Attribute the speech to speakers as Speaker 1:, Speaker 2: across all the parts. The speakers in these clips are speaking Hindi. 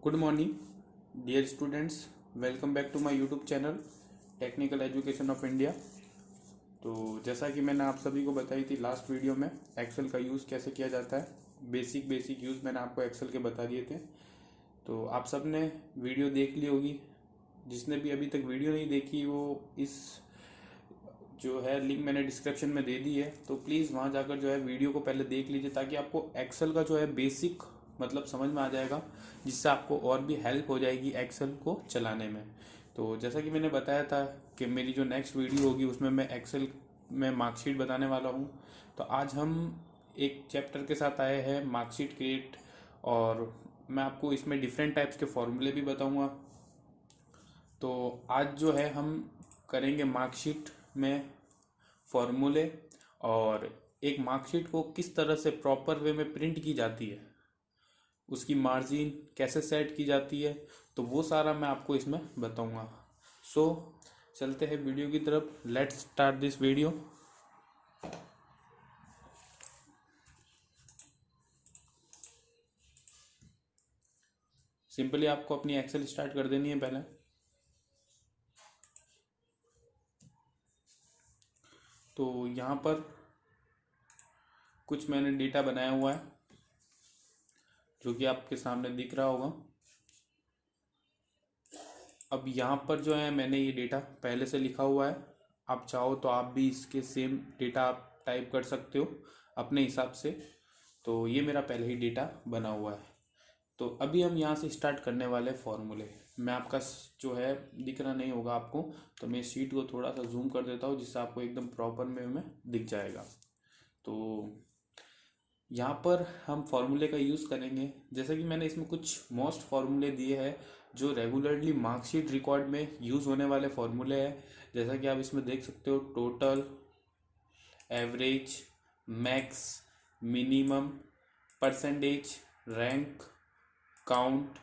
Speaker 1: Good morning dear students, welcome back to my YouTube channel technical education of India. तो जैसा कि मैंने आप सभी को बताई थी लास्ट वीडियो में, एक्सेल का यूज़ कैसे किया जाता है, बेसिक यूज़ मैंने आपको एक्सेल के बता दिए थे। तो आप सब ने वीडियो देख ली होगी। जिसने भी अभी तक वीडियो नहीं देखी वो इस जो है लिंक मैंने डिस्क्रिप्शन में दे दी है, तो प्लीज़ वहाँ जाकर जो है वीडियो को पहले देख लीजिए, ताकि आपको एक्सेल का जो है बेसिक मतलब समझ में आ जाएगा, जिससे आपको और भी हेल्प हो जाएगी एक्सेल को चलाने में। तो जैसा कि मैंने बताया था कि मेरी जो नेक्स्ट वीडियो होगी उसमें मैं एक्सेल में मार्कशीट बताने वाला हूँ। तो आज हम एक चैप्टर के साथ आए हैं, मार्कशीट क्रिएट, और मैं आपको इसमें डिफरेंट टाइप्स के फॉर्मूले भी बताऊँगा। तो आज जो है हम करेंगे मार्कशीट में फॉर्मूले, और एक मार्कशीट को किस तरह से प्रॉपर वे में प्रिंट की जाती है, उसकी मार्जिन कैसे सेट की जाती है, तो वो सारा मैं आपको इसमें बताऊंगा। सो चलते हैं वीडियो की तरफ। Let's start this video. Simply आपको अपनी एक्सेल स्टार्ट कर देनी है पहले। तो यहाँ पर कुछ मैंने डेटा बनाया हुआ है जो कि आपके सामने दिख रहा होगा। अब यहाँ पर जो है मैंने ये डेटा पहले से लिखा हुआ है। आप चाहो तो आप भी इसके सेम डेटा आप टाइप कर सकते हो अपने हिसाब से। तो ये मेरा पहले ही डेटा बना हुआ है। तो अभी हम यहाँ से स्टार्ट करने वाले फॉर्मूले। मैं आपका जो है दिख रहा नहीं होगा आपको, तो मैं शीट को थोड़ा सा जूम कर देता हूँ जिससे आपको एकदम प्रॉपर में दिख जाएगा। तो यहाँ पर हम फॉर्मूले का यूज़ करेंगे। जैसे कि मैंने इसमें कुछ मोस्ट फार्मूले दिए हैं जो रेगुलरली मार्कशीट रिकॉर्ड में यूज़ होने वाले फार्मूले हैं। जैसा कि आप इसमें देख सकते हो, total, average, max, minimum, percentage, rank, count,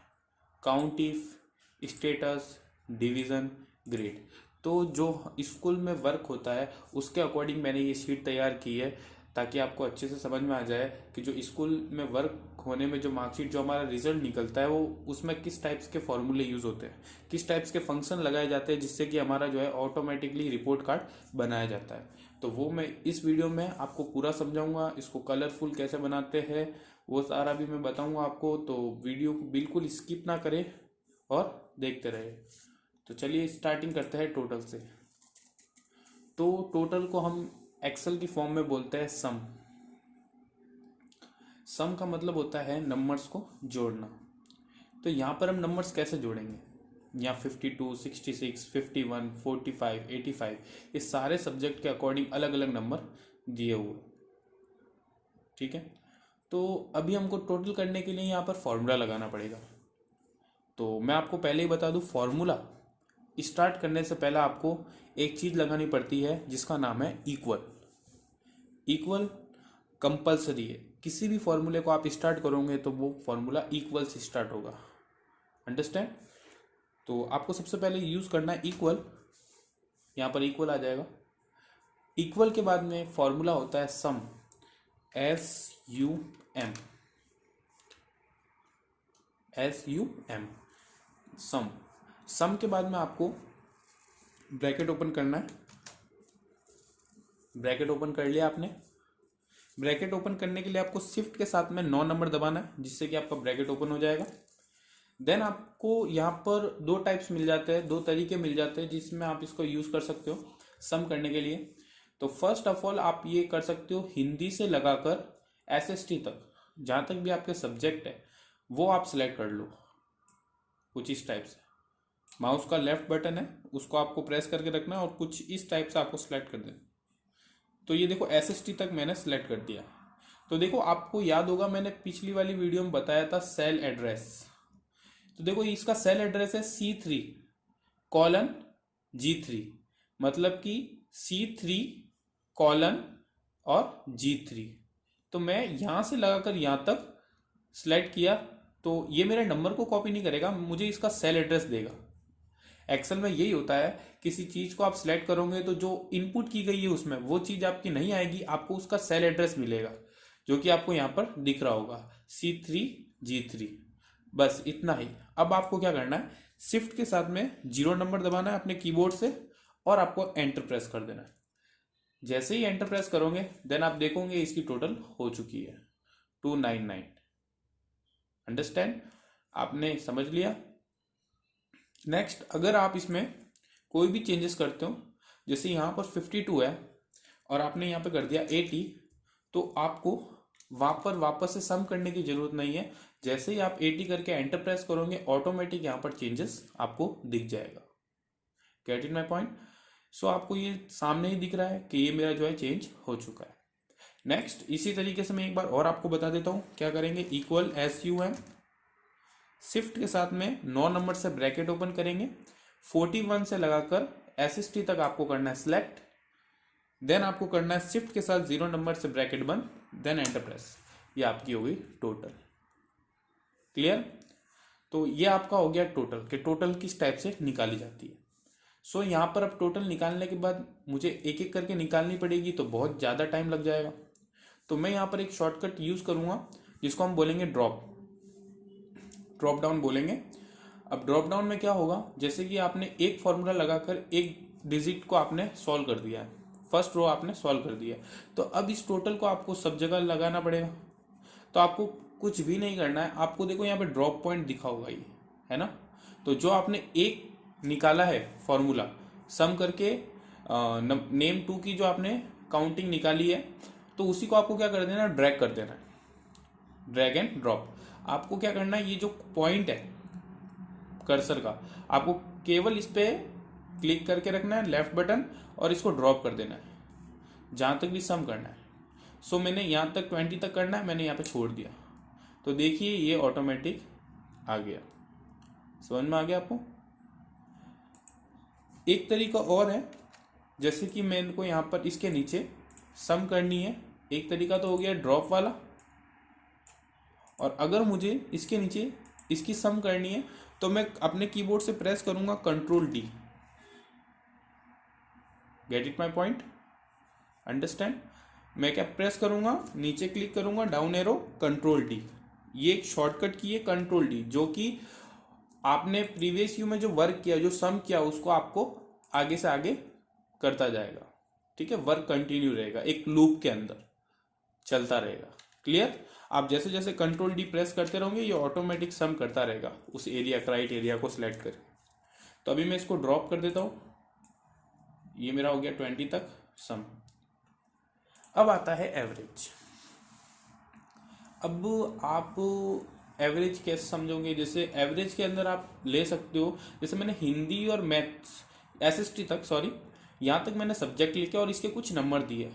Speaker 1: count if, status, division, grade. तो जो स्कूल में वर्क होता है उसके अकॉर्डिंग मैंने ये शीट तैयार की है, ताकि आपको अच्छे से समझ में आ जाए कि जो स्कूल में वर्क होने में जो मार्कशीट, जो हमारा रिजल्ट निकलता है, वो उसमें किस टाइप्स के फॉर्मूले यूज़ होते हैं, किस टाइप्स के फंक्शन लगाए जाते हैं, जिससे कि हमारा जो है ऑटोमेटिकली रिपोर्ट कार्ड बनाया जाता है। तो वो मैं इस वीडियो में आपको पूरा समझाऊंगा। इसको कलरफुल कैसे बनाते हैं वो सारा भी मैं बताऊंगा आपको। तो वीडियो को बिल्कुल स्किप ना करें और देखते रहे। तो चलिए स्टार्टिंग करते हैं टोटल से। तो टोटल को हम एक्सेल की फॉर्म में बोलते हैं सम। सम का मतलब होता है नंबर्स को जोड़ना। तो यहाँ पर हम नंबर्स कैसे जोड़ेंगे, यहाँ 52, 66, 51, 45, 85, ये सारे सब्जेक्ट के अकॉर्डिंग अलग अलग नंबर दिए हुए। ठीक है। तो अभी हमको टोटल करने के लिए यहाँ पर फॉर्मूला लगाना पड़ेगा। तो मैं आपको पहले ही बता दूँ, फॉर्मूला स्टार्ट करने से पहले आपको एक चीज़ लगानी पड़ती है जिसका नाम है इक्वल। इक्वल कंपलसरी है। किसी भी फॉर्मूले को आप स्टार्ट करोगे तो वो फॉर्मूला इक्वल से स्टार्ट होगा। अंडरस्टैंड? तो आपको सबसे पहले यूज़ करना है इक्वल। यहाँ पर इक्वल आ जाएगा। इक्वल के बाद में फॉर्मूला होता है सम, SUM, SUM, सम। सम के बाद में आपको ब्रैकेट ओपन करना है। ब्रैकेट ओपन कर लिया आपने। ब्रैकेट ओपन करने के लिए आपको शिफ्ट के साथ में 9 नंबर दबाना है, जिससे कि आपका ब्रैकेट ओपन हो जाएगा। देन आपको यहाँ पर दो टाइप्स मिल जाते हैं, दो तरीके मिल जाते हैं जिसमें आप इसको यूज़ कर सकते हो सम करने के लिए। तो फर्स्ट ऑफ ऑल आप ये कर सकते हो, हिंदी से लगाकर SST तक, जहाँ तक भी आपके सब्जेक्ट है वो आप सिलेक्ट कर लो। कुछ इस टाइप से माउस का लेफ्ट बटन है उसको आपको प्रेस करके रखना है और कुछ इस टाइप से आपको सिलेक्ट कर देना। तो ये देखो SST तक मैंने सेलेक्ट कर दिया। तो देखो आपको याद होगा मैंने पिछली वाली वीडियो में बताया था सेल एड्रेस। तो देखो इसका सेल एड्रेस है C3:G3, मतलब कि C3 और G3। तो मैं यहाँ से लगाकर यहाँ तक सेलेक्ट किया, तो ये मेरे नंबर को कॉपी नहीं करेगा, मुझे इसका सेल एड्रेस देगा। एक्सेल में यही होता है, किसी चीज़ को आप सिलेक्ट करोगे तो जो इनपुट की गई है उसमें वो चीज़ आपकी नहीं आएगी, आपको उसका सेल एड्रेस मिलेगा, जो कि आपको यहाँ पर दिख रहा होगा C3G3। बस इतना ही। अब आपको क्या करना है, शिफ्ट के साथ में 0 नंबर दबाना है अपने कीबोर्ड से और आपको एंटर प्रेस कर देना है। जैसे ही एंटर प्रेस करोगे देन आप देखोगे इसकी टोटल हो चुकी है 299। अंडरस्टैंड, आपने समझ लिया। नेक्स्ट, अगर आप इसमें कोई भी चेंजेस करते हो, जैसे यहाँ पर 52 है और आपने यहाँ पे कर दिया 80, तो आपको वापस से सम करने की जरूरत नहीं है। जैसे ही आप 80 करके एंटर प्रेस करोगे ऑटोमेटिक यहाँ पर चेंजेस आपको दिख जाएगा। Get it my point? So आपको ये सामने ही दिख रहा है कि ये मेरा जो है चेंज हो चुका है। नेक्स्ट, इसी तरीके से मैं एक बार और आपको बता देता हूँ क्या करेंगे। इक्वल SUM, शिफ्ट के साथ में 9 नंबर से ब्रैकेट ओपन करेंगे, 41 से लगाकर SST तक आपको करना है सिलेक्ट, देन आपको करना है शिफ्ट के साथ 0 नंबर से ब्रैकेट बंद, देन एंटर प्रेस। ये आपकी हो गई टोटल। क्लियर? तो ये आपका हो गया टोटल, कि टोटल किस टाइप से निकाली जाती है। सो यहाँ पर अब टोटल निकालने के बाद मुझे एक एक करके निकालनी पड़ेगी तो बहुत ज़्यादा टाइम लग जाएगा। तो मैं यहाँ पर एक शॉर्टकट यूज़ करूँगा जिसको हम बोलेंगे ड्रॉप डाउन बोलेंगे। अब ड्रॉप डाउन में क्या होगा, जैसे कि आपने एक फॉर्मूला लगाकर एक डिजिट को आपने सॉल्व कर दिया है, फर्स्ट रो आपने सॉल्व कर दिया है, तो अब इस टोटल को आपको सब जगह लगाना पड़ेगा। तो आपको कुछ भी नहीं करना है, आपको देखो यहाँ पे ड्रॉप पॉइंट दिखा होगा ये, है ना। तो जो आपने एक निकाला है फॉर्मूला सम करके नेम 2 की जो आपने काउंटिंग निकाली है, तो उसी को आपको क्या कर देना है, ड्रैग कर देना है, ड्रैग एंड ड्रॉप। आपको क्या करना है, ये जो पॉइंट है कर्सर का, आपको केवल इस पे क्लिक करके रखना है लेफ्ट बटन और इसको ड्रॉप कर देना है जहां तक भी सम करना है। सो मैंने यहाँ तक 20 तक करना है, मैंने यहाँ पे छोड़ दिया, तो देखिए ये ऑटोमेटिक आ गया। समझ में आ गया आपको? एक तरीका और है, जैसे कि मैं इनको यहाँ पर इसके नीचे सम करनी है, एक तरीका तो हो गया ड्रॉप वाला, और अगर मुझे इसके नीचे इसकी सम करनी है तो मैं अपने कीबोर्ड से प्रेस करूंगा Ctrl+D। Gate it my point? Understand? मैं क्या प्रेस करूंगा, नीचे क्लिक करूंगा, डाउन एरो, Ctrl+D। ये एक शॉर्टकट की है Ctrl+D, जो कि आपने प्रीवियस यू में जो वर्क किया, जो सम किया, उसको आपको आगे से आगे करता जाएगा। ठीक है, वर्क कंटिन्यू रहेगा, एक लूप के अंदर चलता रहेगा। क्लियर? आप जैसे जैसे Ctrl+D प्रेस करते रहोगे ये ऑटोमेटिक सम करता रहेगा उस एरिया, राइट एरिया को सिलेक्ट करके। तो अभी मैं इसको ड्रॉप कर देता हूँ, ये मेरा हो गया 20 तक सम। अब आता है एवरेज। अब आप एवरेज कैसे समझोगे, जैसे एवरेज के अंदर आप ले सकते हो, जैसे मैंने हिंदी और मैथ्स SST तक, सॉरी, यहाँ तक मैंने सब्जेक्ट लिखे और इसके कुछ नंबर दिए,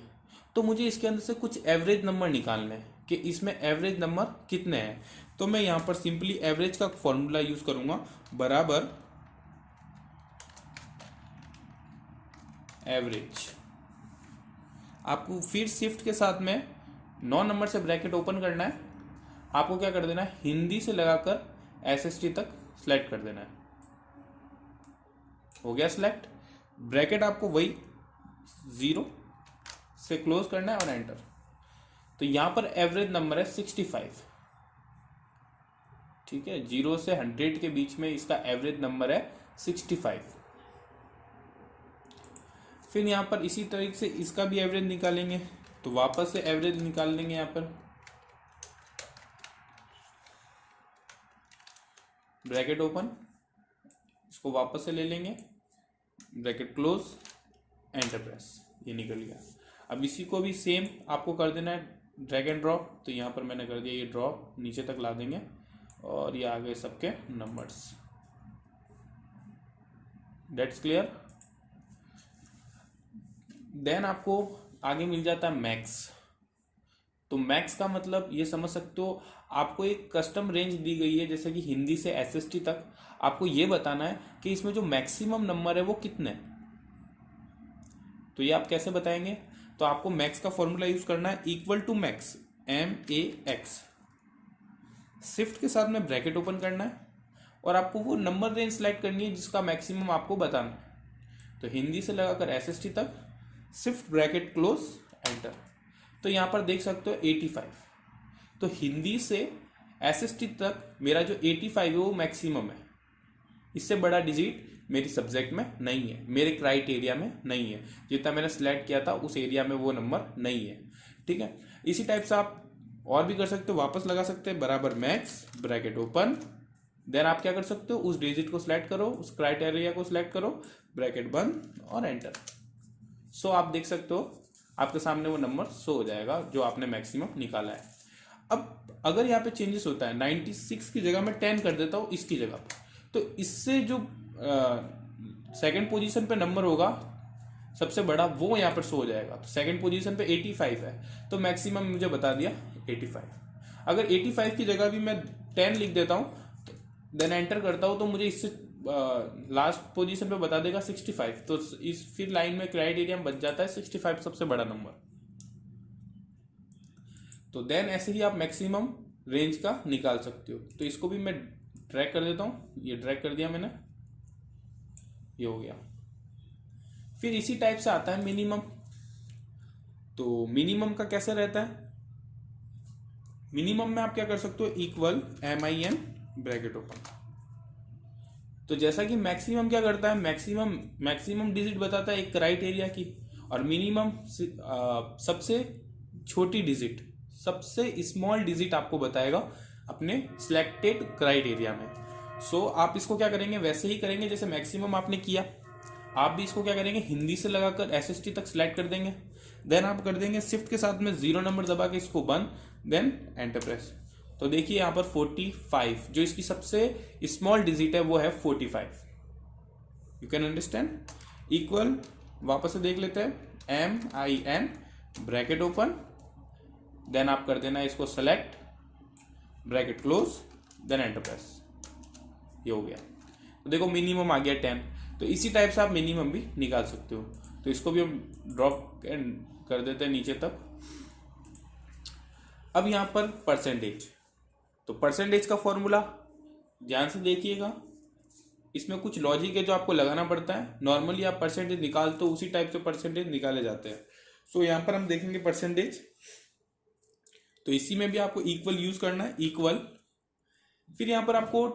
Speaker 1: तो मुझे इसके अंदर से कुछ एवरेज नंबर निकालने हैं कि इसमें एवरेज नंबर कितने हैं। तो मैं यहाँ पर सिंपली एवरेज का फॉर्मूला यूज करूंगा, बराबर एवरेज। आपको फिर शिफ्ट के साथ में 9 नंबर से ब्रैकेट ओपन करना है, आपको क्या कर देना है, हिंदी से लगाकर SST तक सिलेक्ट कर देना है। हो गया सिलेक्ट, ब्रैकेट आपको वही 0 से क्लोज करना है और एंटर। तो यहां पर एवरेज नंबर है 65। ठीक है, 0 से 100 के बीच में इसका एवरेज नंबर है 65। फिर यहां पर इसी तरीके से इसका भी एवरेज निकालेंगे, तो वापस से एवरेज निकाल लेंगे। यहां पर ब्रैकेट ओपन, इसको वापस से ले लेंगे, ब्रैकेट क्लोज, एंटर प्रेस, ये निकल गया। अब इसी को भी सेम आपको कर देना है ड्रैग एंड ड्रॉप। तो यहाँ पर मैंने कर दिया, ये ड्रॉप नीचे तक ला देंगे और ये आ गए सबके नंबर्स। Dates clear? देन आपको आगे मिल जाता है मैक्स। तो मैक्स का मतलब ये समझ सकते हो, आपको एक कस्टम रेंज दी गई है, जैसे कि हिंदी से SST तक आपको ये बताना है कि इसमें जो मैक्सिमम नंबर है वो कितने हैं। तो ये आप कैसे बताएंगे, तो आपको मैक्स का फॉर्मूला यूज करना है, equal to max, MAX। Shift के साथ में ब्रैकेट ओपन करना है और आपको वो नंबर रेंज सेलेक्ट करनी है जिसका मैक्सिमम आपको बताना है। तो हिंदी से लगाकर SST तक, शिफ्ट ब्रैकेट क्लोज, एंटर। तो यहाँ पर देख सकते हो 85। तो हिंदी से SST तक मेरा जो 85 है वो मैक्सिमम है, इससे बड़ा डिजिट मेरी सब्जेक्ट में नहीं है, मेरे क्राइटेरिया में नहीं है, जितना मैंने सिलेक्ट किया था उस एरिया में वो नंबर नहीं है। ठीक है, इसी टाइप से आप और भी कर सकते हो, वापस लगा सकते हैं बराबर मैक्स ब्रैकेट ओपन, देन आप क्या कर सकते हो, उस डिजिट को सिलेक्ट करो, उस क्राइटेरिया को सिलेक्ट करो, ब्रैकेट बंद और एंटर। सो आप देख सकते हो आपके सामने वो नंबर शो हो जाएगा जो आपने मैक्सिमम निकाला है। अब अगर यहाँ पे चेंजेस होता है, 96 की जगह मैं 10 कर देता हूँ इसकी जगह पर, तो इससे जो सेकंड पोजीशन पे नंबर होगा सबसे बड़ा वो यहाँ पर शो हो जाएगा। तो सेकंड पोजीशन पे 85 है, तो मैक्सिमम मुझे बता दिया 85। अगर 85 की जगह भी मैं 10 लिख देता हूँ, देन एंटर करता हूँ, तो मुझे इससे लास्ट पोजीशन पे बता देगा 65। तो इस फिर लाइन में क्राइटेरिया में बच जाता है 65 सबसे बड़ा नंबर। तो देन ऐसे ही आप मैक्सिमम रेंज का निकाल सकते हो। तो इसको भी मैं ड्रैग कर देता हूँ, ये ड्रैग कर दिया मैंने, ये हो गया। फिर इसी टाइप से आता है मिनिमम। तो मिनिमम का कैसे रहता है, मिनिमम में आप क्या कर सकते हो, इक्वल MIN ब्रैकेट ओपन। तो जैसा कि मैक्सिमम क्या करता है, मैक्सिमम डिजिट बताता है एक क्राइटेरिया की, और मिनिमम सबसे छोटी डिजिट, सबसे स्मॉल डिजिट आपको बताएगा अपने सिलेक्टेड क्राइटेरिया में। सो आप इसको क्या करेंगे, वैसे ही करेंगे जैसे मैक्सिमम आपने किया, आप भी इसको क्या करेंगे, हिंदी से लगाकर SST तक सिलेक्ट कर देंगे, देन आप कर देंगे शिफ्ट के साथ में 0 नंबर दबा के इसको बंद, देन एंटर प्रेस। तो देखिए यहाँ पर 45, जो इसकी सबसे स्मॉल डिजिट है वो है 45। You can understand. इक्वल वापस से देख लेते हैं, MIN ब्रैकेट ओपन, देन आप कर देना इसको select, bracket close, then enter press, ये हो गया। तो देखो मिनिमम आ गया 10। तो इसी टाइप से आप मिनिमम भी निकाल सकते हो। तो इसको भी हम ड्रॉप कर देते हैं नीचे तक। अब यहाँ पर परसेंटेज, तो परसेंटेज का फॉर्मूला ध्यान से देखिएगा, इसमें कुछ लॉजिक है जो आपको लगाना पड़ता है। नॉर्मली आप परसेंटेज निकालते हो, उसी टाइप से परसेंटेज निकाले जाते हैं। सो यहाँ पर हम देखेंगे परसेंटेज, तो इसी में भी आपको इक्वल यूज करना है, इक्वल। फिर यहाँ पर आपको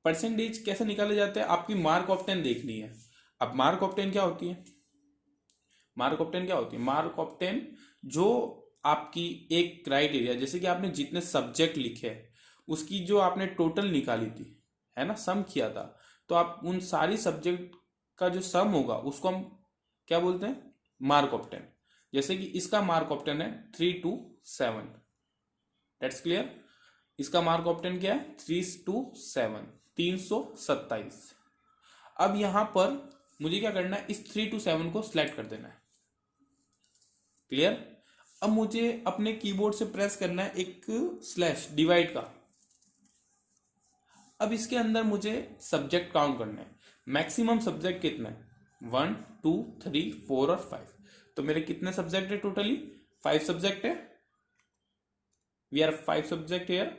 Speaker 1: परसेंटेज कैसे निकाले जाते हैं, आपकी मार्क ऑफ 10 देखनी है। अब मार्क ऑफ 10 क्या होती है, मार्क ऑफ 10 क्या होती है, मार्क ऑफ 10 जो आपकी एक क्राइटेरिया, जैसे कि आपने जितने सब्जेक्ट लिखे उसकी जो आपने टोटल निकाली थी, है ना, सम किया था, तो आप उन सारी सब्जेक्ट का जो सम होगा उसको हम क्या बोलते हैं, मार्क ऑफ 10। जैसे कि इसका मार्क ऑफ 10 है 3 to 7, दैट्स क्लियर। इसका मार्क ऑफ 10 क्या है, 3 to 7, 327। अब यहां पर मुझे क्या करना है, इस 3 to 7 को सिलेक्ट कर देना है, क्लियर। अब मुझे अपने कीबोर्ड से प्रेस करना है एक स्लैश डिवाइड का। अब इसके अंदर मुझे सब्जेक्ट काउंट करना है, मैक्सिमम सब्जेक्ट कितने हैं, 1 2 3 4 और 5। तो मेरे कितने सब्जेक्ट है, टोटली 5 सब्जेक्ट है, वी आर 5 सब्जेक्ट हेयर,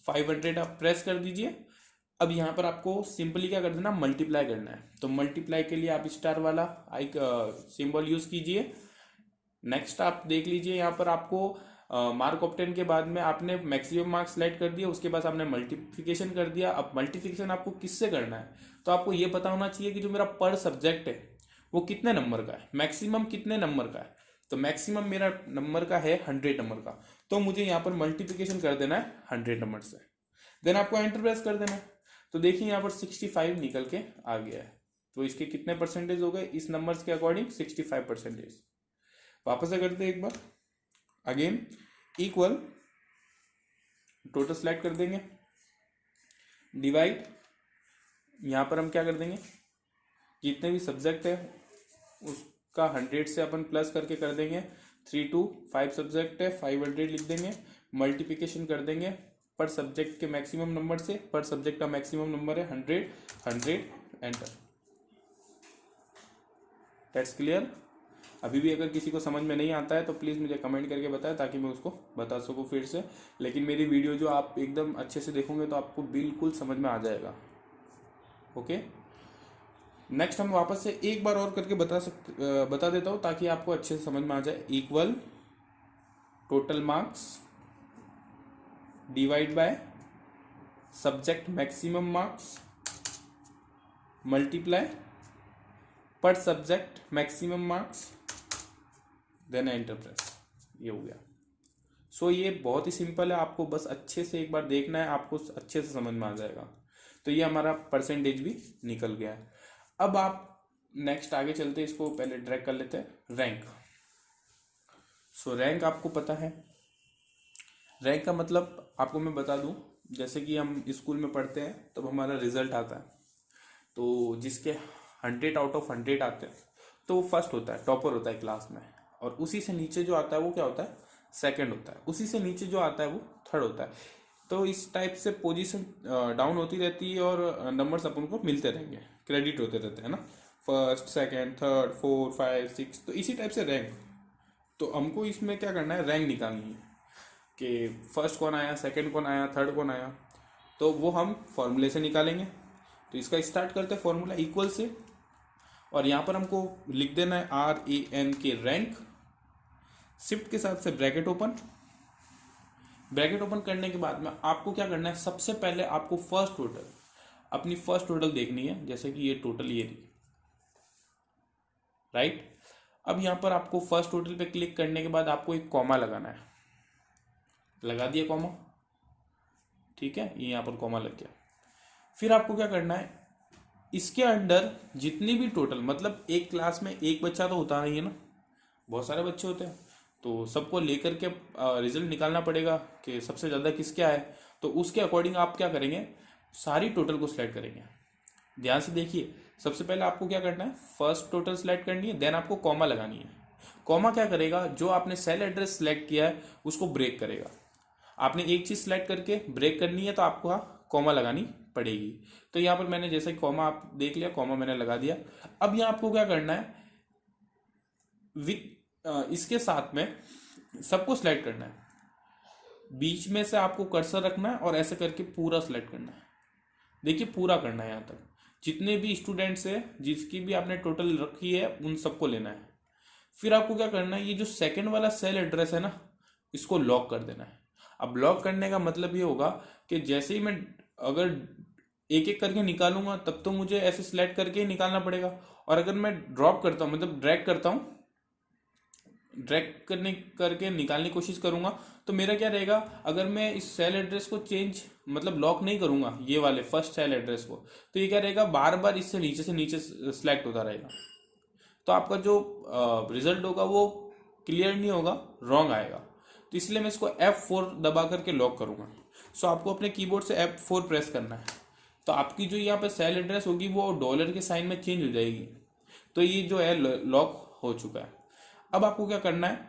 Speaker 1: 500 आप प्रेस कर दीजिए। अब यहां पर आपको सिंपली क्या कर देना, मल्टीप्लाई करना है। तो मल्टीप्लाई के लिए आप स्टार वाला सिंबल यूज कीजिए। नेक्स्ट आप देख लीजिए, यहाँ पर आपको मार्क ऑफ 10 के बाद में आपने मैक्सिमम मार्क्स सेलेक्ट कर दिया, उसके बाद आपने मल्टीप्लिकेशन कर दिया। अब मल्टीप्लिकेशन आपको किससे करना है, तो आपको ये पता होना चाहिए कि जो मेरा पर सब्जेक्ट है वो कितने नंबर का है, मैक्सिमम कितने नंबर का है। तो मैक्सिमम मेरा नंबर का है 100 नंबर का, तो मुझे यहाँ पर मल्टीप्लिकेशन कर देना है 100 नंबर से, देन आपको एंटर प्रेस कर देना है। तो देखिए यहाँ पर 65 निकल के आ गया है। तो इसके कितने परसेंटेज हो गए, इस नंबर्स के अकॉर्डिंग 65%। वापस से करते हैं एक बार, अगेन इक्वल, टोटल सेलेक्ट कर देंगे, डिवाइड, यहां पर हम क्या कर देंगे, जितने भी सब्जेक्ट है उसका 100 से अपन प्लस करके कर देंगे। 3 to 5 सब्जेक्ट है, 500 लिख देंगे, मल्टीप्लिकेशन कर देंगे पर सब्जेक्ट के मैक्सिमम नंबर से, पर सब्जेक्ट का मैक्सिमम नंबर है 100, एंटर, दैट्स क्लियर। अभी भी अगर किसी को समझ में नहीं आता है तो प्लीज़ मुझे कमेंट करके बताएं ताकि मैं उसको बता सकूं फिर से। लेकिन मेरी वीडियो जो आप एकदम अच्छे से देखोगे तो आपको बिल्कुल समझ में आ जाएगा। ओके, नेक्स्ट हम वापस से एक बार और करके बता देता हूं ताकि आपको अच्छे से समझ में आ जाए। Equal total marks divide by subject maximum marks multiply पर subject maximum marks then enter press. ये हो गया। सो ये बहुत ही सिंपल है, आपको बस अच्छे से एक बार देखना है, आपको अच्छे से समझ में आ जाएगा। तो ये हमारा परसेंटेज भी निकल गया है। अब आप नेक्स्ट आगे चलते, इसको पहले ड्रैग कर लेते हैं रैंक। सो रैंक आपको पता है, रैंक का मतलब आपको मैं बता दूं, जैसे कि हम स्कूल में पढ़ते हैं तब हमारा रिजल्ट आता है, तो जिसके 100 आउट ऑफ 100 आते हैं तो वो फर्स्ट होता है, टॉपर होता है क्लास में। और उसी से नीचे जो आता है वो क्या होता है, सेकंड होता है। उसी से नीचे जो आता है वो थर्ड होता है। तो इस टाइप से पोजीशन डाउन होती रहती है और नंबर्स अपन को मिलते रहेंगे, क्रेडिट होते रहते हैं ना, फर्स्ट सेकंड थर्ड 4 5 6। तो इसी टाइप से रैंक। तो हमको इसमें क्या करना है, रैंक निकालनी है कि फर्स्ट कौन आया, सेकंड कौन आया, थर्ड कौन आया। तो वो हम फॉर्मूले से निकालेंगे। तो इसका स्टार्ट करते हैं फॉर्मूला इक्वल से, और यहाँ पर हमको लिख देना है RAN के रैंक, शिफ्ट के साथ से ब्रैकेट ओपन। ब्रैकेट ओपन करने के बाद में आपको क्या करना है, सबसे पहले आपको फर्स्ट टोटल, अपनी फर्स्ट टोटल देखनी है। जैसे कि ये टोटल ये रही, राइट। अब यहाँ पर आपको फर्स्ट टोटल पे क्लिक करने के बाद आपको एक कॉमा लगाना है। लगा दिया कॉमा, ठीक है, ये यहाँ पर कॉमा लग गया। फिर आपको क्या करना है, इसके अंडर जितनी भी टोटल, मतलब एक क्लास में एक बच्चा तो होता नहीं है ना, बहुत सारे बच्चे होते हैं, तो सबको लेकर के रिजल्ट निकालना पड़ेगा कि सबसे ज़्यादा किसके आए। तो उसके अकॉर्डिंग आप क्या करेंगे, सारी टोटल को सिलेक्ट करेंगे। ध्यान से देखिए, सबसे पहले आपको क्या करना है, फर्स्ट टोटल सिलेक्ट करनी है, देन आपको कॉमा लगानी है। कॉमा क्या करेगा, जो आपने सेल एड्रेस सिलेक्ट किया है उसको ब्रेक करेगा। आपने एक चीज़ सिलेक्ट करके ब्रेक करनी है तो आपको कॉमा लगानी पड़ेगी। तो यहाँ पर मैंने जैसे कॉमा आप देख लिया, कॉमा मैंने लगा दिया। अब यहाँ आपको क्या करना है, इसके साथ में सबको सिलेक्ट करना है, बीच में से आपको कर्सर रखना है और ऐसे करके पूरा सिलेक्ट करना है। देखिए पूरा करना है, यहाँ तक जितने भी स्टूडेंट्स है, जिसकी भी आपने टोटल रखी है उन सबको लेना है। फिर आपको क्या करना है, ये जो सेकंड वाला सेल एड्रेस है ना, इसको लॉक कर देना है। अब लॉक करने का मतलब ये होगा कि जैसे ही मैं अगर एक एक करके निकालूंगा तब तो मुझे ऐसे सिलेक्ट करके ही निकालना पड़ेगा, और अगर मैं ड्रॉप करता हूँ, मतलब ड्रैग करता हूँ, ड्रैग करके निकालने की कोशिश करूंगा, तो मेरा क्या रहेगा, अगर मैं इस सेल एड्रेस को चेंज मतलब लॉक नहीं करूंगा, ये वाले फर्स्ट सेल एड्रेस को, तो ये क्या रहेगा, बार बार इससे नीचे से नीचे सिलेक्ट होता रहेगा। तो आपका जो रिजल्ट होगा वो क्लियर नहीं होगा, रॉन्ग आएगा। तो इसलिए मैं इसको F4 दबा करके लॉक करूंगा। सो आपको अपने कीबोर्ड से F4 प्रेस करना है। तो आपकी जो यहाँ पे सेल एड्रेस होगी वो डॉलर के साइन में चेंज हो जाएगी। तो ये जो है लॉक हो चुका है। अब आपको क्या करना है,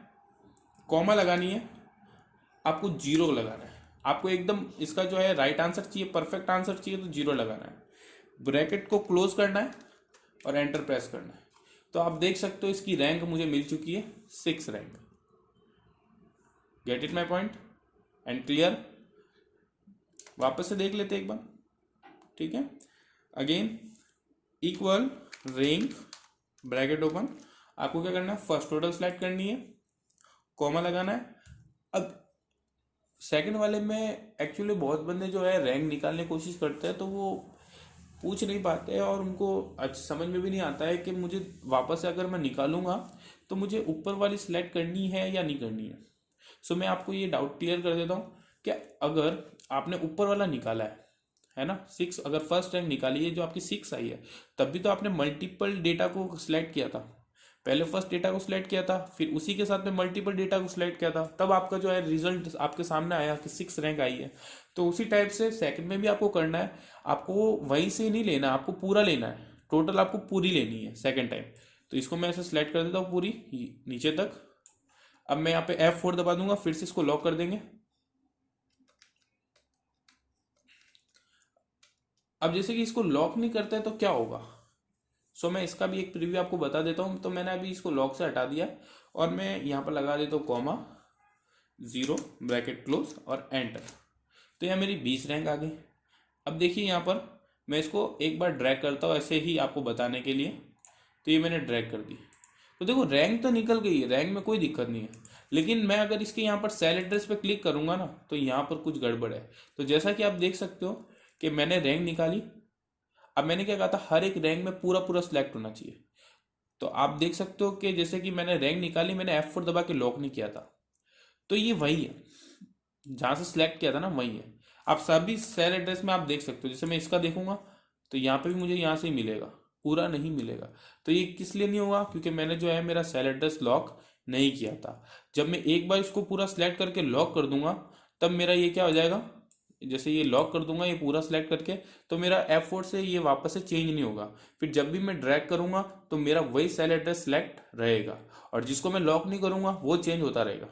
Speaker 1: कॉमा लगानी है, आपको 0 लगाना है। आपको एकदम इसका जो है राइट आंसर चाहिए, परफेक्ट आंसर चाहिए, तो 0 लगाना है। ब्रैकेट को क्लोज करना है और एंटर प्रेस करना है। तो आप देख सकते हो इसकी रैंक मुझे मिल चुकी है 6 rank. Gate it my point and clear. वापस से देख लेते एक बार, ठीक है। Again equal rank, bracket open. आपको क्या करना है, फर्स्ट टोटल सिलेक्ट करनी है, कॉमा लगाना है। अब सेकंड वाले में एक्चुअली बहुत बंदे जो है रैंक निकालने की कोशिश करते हैं तो वो पूछ नहीं पाते हैं, और उनको समझ में भी नहीं आता है कि मुझे वापस से अगर मैं निकालूंगा तो मुझे ऊपर वाली सिलेक्ट करनी है या नहीं करनी है। सो मैं आपको ये डाउट क्लियर कर देता हूँ कि अगर आपने ऊपर वाला निकाला है ना 6, अगर फर्स्ट रैंक निकाली है जो आपकी 6 आई है, तब भी तो आपने मल्टीपल डेटा को सिलेक्ट किया था। पहले फर्स्ट डेटा को सिलेक्ट किया था, फिर उसी के साथ में मल्टीपल डेटा को सिलेक्ट किया था, तब आपका जो है रिजल्ट आपके सामने आया कि 6 रैंक आई है। तो उसी टाइप से सेकंड में भी आपको करना है, आपको वहीं से नहीं लेना, आपको पूरा लेना है, टोटल आपको पूरी लेनी है सेकंड टाइम। तो इसको मैं ऐसे सिलेक्ट कर देता हूँ पूरी नीचे तक। अब मैं यहाँ पे F4 दबा दूंगा, फिर से इसको लॉक कर देंगे। अब जैसे कि इसको लॉक नहीं करते हैं तो क्या होगा, सो मैं इसका भी एक प्रीव्यू आपको बता देता हूँ। तो मैंने अभी इसको लॉक से हटा दिया और मैं यहाँ पर लगा देता हूँ कॉमा 0 ब्रैकेट क्लोज और एंटर। तो यहाँ मेरी 20 रैंक आ गई। अब देखिए यहाँ पर मैं इसको एक बार ड्रैग करता हूँ ऐसे ही आपको बताने के लिए। तो ये मैंने ड्रैग कर दी, तो देखो रैंक तो निकल गई है, रैंक में कोई दिक्कत नहीं है। लेकिन मैं अगर इसके यहाँ पर सेल एड्रेस पे क्लिक करूंगा ना तो यहाँ पर कुछ गड़बड़ है। तो जैसा कि आप देख सकते हो कि मैंने रैंक निकाली। अब मैंने क्या कहा था, हर एक रैंक में पूरा पूरा सिलेक्ट होना चाहिए। तो आप देख सकते हो कि जैसे कि मैंने रैंक निकाली, मैंने F4 दबा के लॉक नहीं किया था, तो ये वही है जहाँ से सिलेक्ट किया था ना, वही है। आप सभी सेल एड्रेस में आप देख सकते हो, जैसे मैं इसका देखूंगा तो यहाँ पे भी मुझे यहाँ से ही मिलेगा, पूरा नहीं मिलेगा। तो ये किस लिए नहीं होगा, क्योंकि मैंने जो है मेरा सेल एड्रेस लॉक नहीं किया था। जब मैं एक बार इसको पूरा सिलेक्ट करके लॉक कर दूंगा तब मेरा ये क्या हो जाएगा, जैसे ये लॉक कर दूंगा ये पूरा सिलेक्ट करके, तो मेरा F4 से ये वापस से चेंज नहीं होगा। फिर जब भी मैं ड्रैग करूंगा तो मेरा वही सेल एड्रेस सिलेक्ट रहेगा, और जिसको मैं लॉक नहीं करूंगा वो चेंज होता रहेगा।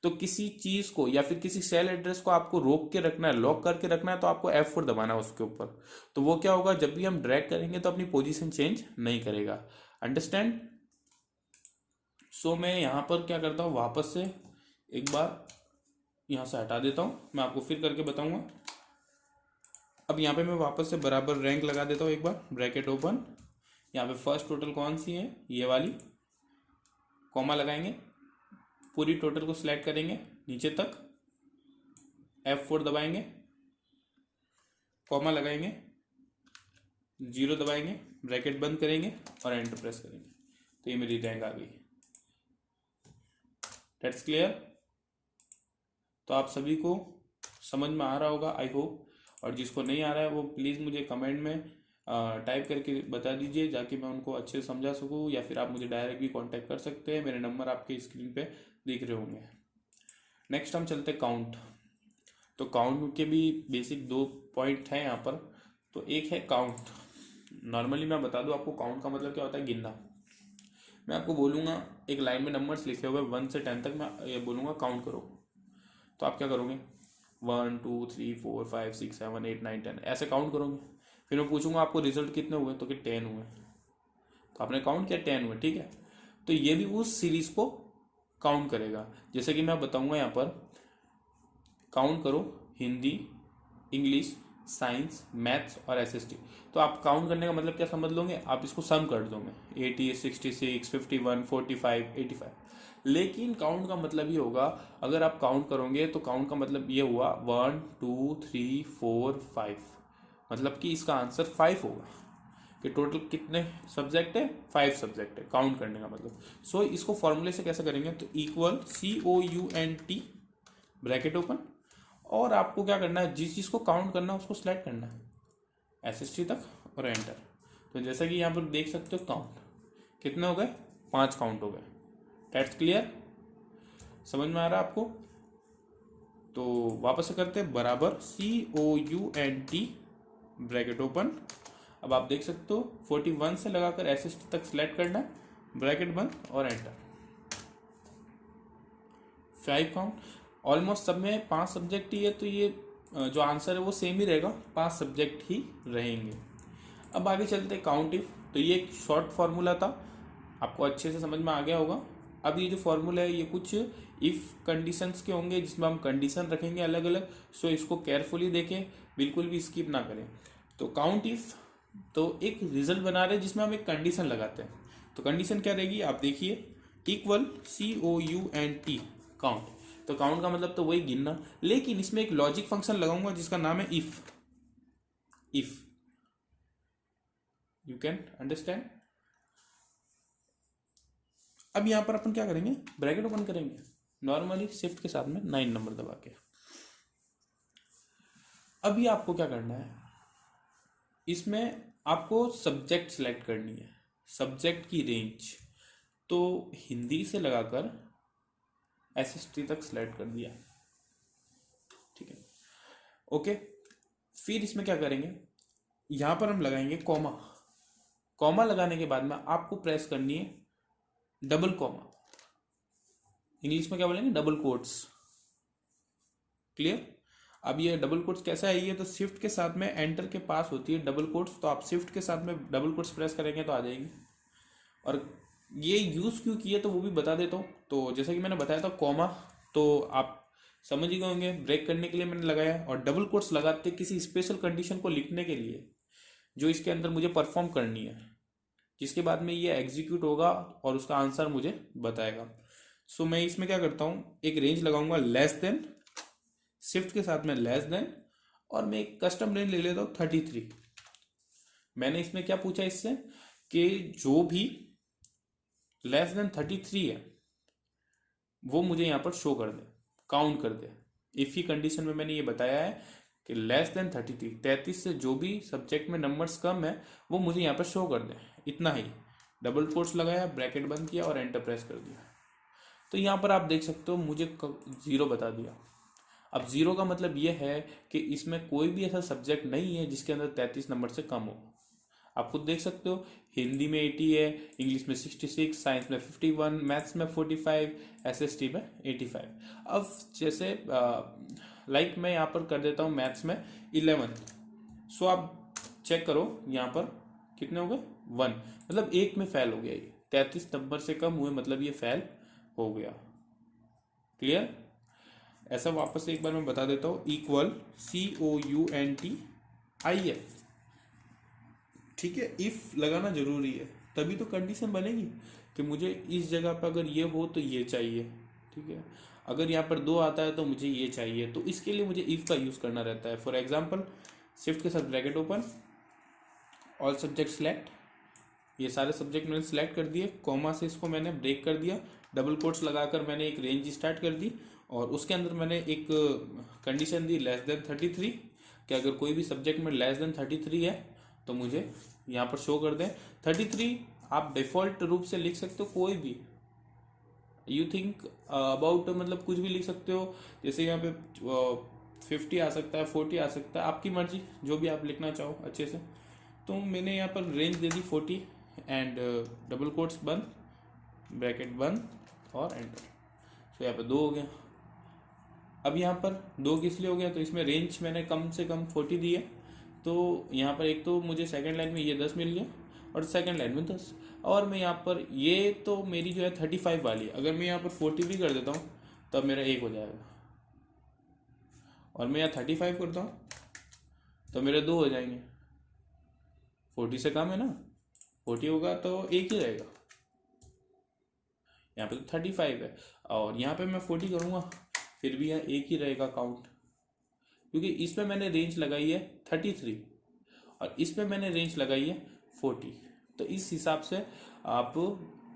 Speaker 1: तो किसी चीज को या फिर किसी सेल एड्रेस को आपको रोक के रखना है, लॉक करके रखना है, तो आपको F4 दबाना है उसके ऊपर। तो वो क्या होगा, जब भी हम ड्रैग करेंगे तो अपनी पोजीशन चेंज नहीं करेगा। अंडरस्टैंड। सो मैं यहाँ पर क्या करता हूँ, वापस से एक बार यहाँ से हटा देता हूँ, मैं आपको फिर करके बताऊंगा। अब यहाँ पे मैं वापस से बराबर रैंक लगा देता हूँ, एक बार ब्रैकेट ओपन। यहाँ पे फर्स्ट टोटल कौन सी है, ये वाली, कॉमा लगाएंगे, पूरी टोटल को सिलेक्ट करेंगे नीचे तक, F4 दबाएंगे, कॉमा लगाएंगे, 0 दबाएंगे, ब्रैकेट बंद करेंगे और एंटर प्रेस करेंगे, तो ये मेरी रैंक आ गई। That's clear. तो आप सभी को समझ में आ रहा होगा आई होप, और जिसको नहीं आ रहा है वो प्लीज़ मुझे कमेंट में टाइप करके बता दीजिए, जाके मैं उनको अच्छे से समझा सकूँ, या फिर आप मुझे डायरेक्ट भी कांटेक्ट कर सकते हैं, मेरे नंबर आपके स्क्रीन पे दिख रहे होंगे। नेक्स्ट हम चलते काउंट। तो काउंट के भी बेसिक 2 पॉइंट हैं यहाँ पर। तो एक है काउंट। नॉर्मली मैं बता दूँ आपको, काउंट का मतलब क्या होता है, गिनना। मैं आपको बोलूँगा एक लाइन में नंबर्स लिखे हुए 1 से 10 तक, मैं ये बोलूँगा काउंट करो, तो आप क्या करोगे, 1 2 3 4 5 6 7 8 9 10 ऐसे काउंट करोगे। फिर मैं पूछूंगा आपको रिजल्ट कितने हुए, तो कि 10 हुए, तो आपने काउंट किया 10 हुए, ठीक है। तो ये भी उस सीरीज को काउंट करेगा। जैसे कि मैं बताऊंगा यहाँ पर, काउंट करो हिंदी, इंग्लिश, साइंस, मैथ्स और एसएसटी। तो आप काउंट करने का मतलब क्या समझ लोगे, आप इसको सम कर दोगे, 80 66 51 45 85। लेकिन काउंट का मतलब ये होगा, अगर आप काउंट करोगे तो काउंट का मतलब ये हुआ 1 2 3 4 5, मतलब कि इसका आंसर 5 होगा, कि टोटल कितने सब्जेक्ट है, 5 सब्जेक्ट है काउंट करने का मतलब। सो इसको फॉर्मूले से कैसे करेंगे, तो इक्वल COUNT ब्रैकेट ओपन, और आपको क्या करना है, जिस चीज़ को काउंट करना है उसको सिलेक्ट करना है SST तक और एंटर। तो जैसा कि यहाँ पर देख सकते हो, काउंट कितने हो गए, 5 काउंट हो गए। दैट्स क्लियर, समझ में आ रहा है आपको। तो वापस से करते हैं, बराबर COUNT ब्रैकेट ओपन। अब आप देख सकते हो 41 से लगाकर SST तक सिलेक्ट करना है, ब्रैकेट बंद और एंटर। 5 काउंट, ऑलमोस्ट सब में 5 सब्जेक्ट ही है, तो ये जो आंसर है वो सेम ही रहेगा, 5 सब्जेक्ट ही रहेंगे। अब आगे चलते हैं काउंट इफ। तो ये एक शॉर्ट फार्मूला था, आपको अच्छे से समझ में आ गया होगा। अब ये जो फार्मूला है ये कुछ इफ़ कंडीशंस के होंगे, जिसमें हम कंडीशन रखेंगे अलग अलग। सो इसको केयरफुली देखें, बिल्कुल भी स्किप ना करें। तो काउंट इफ, तो एक रिजल्ट बना रहे हैं जिसमें हम एक कंडीशन लगाते हैं। तो कंडीशन क्या रहेगी, आप देखिए, इक्वल COUNT काउंट। तो काउंट का मतलब तो वही गिनना, लेकिन इसमें एक लॉजिक फंक्शन लगाऊंगा जिसका नाम है इफ। You can understand. अब यहां पर अपन क्या करेंगे, ब्रैकेट ओपन करेंगे नॉर्मली शिफ्ट के साथ में 9 नंबर दबा के। अभी आपको क्या करना है, इसमें आपको सब्जेक्ट सेलेक्ट करनी है, सब्जेक्ट की रेंज। तो हिंदी से लगाकर SST तक सेलेक्ट कर दिया, ठीक है, ओके। फिर इसमें क्या करेंगे, यहां पर हम लगाएंगे कॉमा। कॉमा लगाने के बाद में आपको प्रेस करनी है डबल कॉमा, इंग्लिश में क्या बोलेंगे, डबल कोट्स। क्लियर। अब ये डबल कोट्स कैसे आई है, तो शिफ्ट के साथ में एंटर के पास होती है डबल कोट्स, तो आप शिफ्ट के साथ में डबल कोट्स प्रेस करेंगे तो आ जाएंगे। और ये यूज़ क्यों किए तो वो भी बता देता हूँ। तो जैसा कि मैंने बताया था कॉमा, तो आप समझ ही गए होंगे, ब्रेक करने के लिए मैंने लगाया, और डबल कोट्स लगाते किसी स्पेशल कंडीशन को लिखने के लिए जो इसके अंदर मुझे परफॉर्म करनी है, जिसके बाद में ये एग्जीक्यूट होगा और उसका आंसर मुझे बताएगा। सो मैं इसमें क्या करता हूँ, एक रेंज लगाऊंगा लेस देन, शिफ्ट के साथ में लेस देन, और मैं एक कस्टम रेंज ले लेता हूँ 33। मैंने इसमें क्या पूछा इससे कि जो भी लेस देन 33 है वो मुझे यहाँ पर शो कर दे, काउंट कर दे। इफ की कंडीशन में मैंने ये बताया है कि लेस देन 33, 33 से जो भी सब्जेक्ट में नंबर्स कम है वो मुझे यहाँ पर शो कर दे, इतना ही। डबल कोट्स लगाया, ब्रैकेट बंद किया और एंटर प्रेस कर दिया। तो यहाँ पर आप देख सकते हो मुझे 0 बता दिया। अब 0 का मतलब ये है कि इसमें कोई भी ऐसा सब्जेक्ट नहीं है जिसके अंदर 33 नंबर से कम हो। आप खुद देख सकते हो, हिंदी में 80 है, इंग्लिश में 66, साइंस में 51, मैथ्स में 45, एसएसटी में 85। अब जैसे लाइक मैं यहाँ पर कर देता हूँ मैथ्स में 11। सो आप चेक करो यहाँ पर कितने हो गए, 1, मतलब एक में फेल हो गया ये। 33 नंबर से कम हुए मतलब ये फेल हो गया। क्लियर? ऐसा वापस एक बार मैं बता देता हूँ, इक्वल COUNTIF। ठीक है, इफ लगाना जरूरी है, तभी तो कंडीशन बनेगी कि मुझे इस जगह पर अगर ये हो तो ये चाहिए। ठीक है, अगर यहाँ पर 2 आता है तो मुझे ये चाहिए, तो इसके लिए मुझे इफ का यूज करना रहता है। फॉर एग्जाम्पल, शिफ्ट के साथ bracket open, all subject select, ये सारे सब्जेक्ट मैंने सिलेक्ट कर दिए, कॉमा से इसको मैंने ब्रेक कर दिया, डबल कोट्स लगाकर मैंने एक रेंज स्टार्ट कर दी, और उसके अंदर मैंने एक कंडीशन दी लेस देन 33, कि अगर कोई भी सब्जेक्ट में लेस देन 33 है तो मुझे यहाँ पर शो कर दें 33। आप डिफॉल्ट रूप से लिख सकते हो कोई भी, यू थिंक अबाउट, मतलब कुछ भी लिख सकते हो। जैसे यहाँ पे 50 आ सकता है, 40 आ सकता है, आपकी मर्जी, जो भी आप लिखना चाहो अच्छे से। तो मैंने यहाँ पर range they the 40 and double quotes बंद, ब्रैकेट बंद और एंटर। तो यहाँ पे 2 हो गया। अब यहाँ पर 2 किस लिए हो गया, तो इसमें रेंज मैंने कम से कम 40 दी है। तो यहाँ पर एक तो मुझे सेकंड लाइन में ये 10 मिल गया और सेकंड लाइन में 10, और मैं यहाँ पर ये तो मेरी जो है 35 वाली है, अगर मैं यहाँ पर 40 भी कर देता हूँ तब मेरा 1 हो जाएगा, और मैं यहाँ 35 करता हूँ तो मेरे 2 हो जाएंगे। 40 से कम है ना, 40 होगा तो 1 ही रहेगा। यहाँ पे तो 35 है, और यहाँ पे मैं 40 करूँगा फिर भी यहाँ 1 ही रहेगा काउंट, क्योंकि इसमें मैंने रेंज लगाई है 33 और इसमें मैंने रेंज लगाई है 40। तो इस हिसाब से आप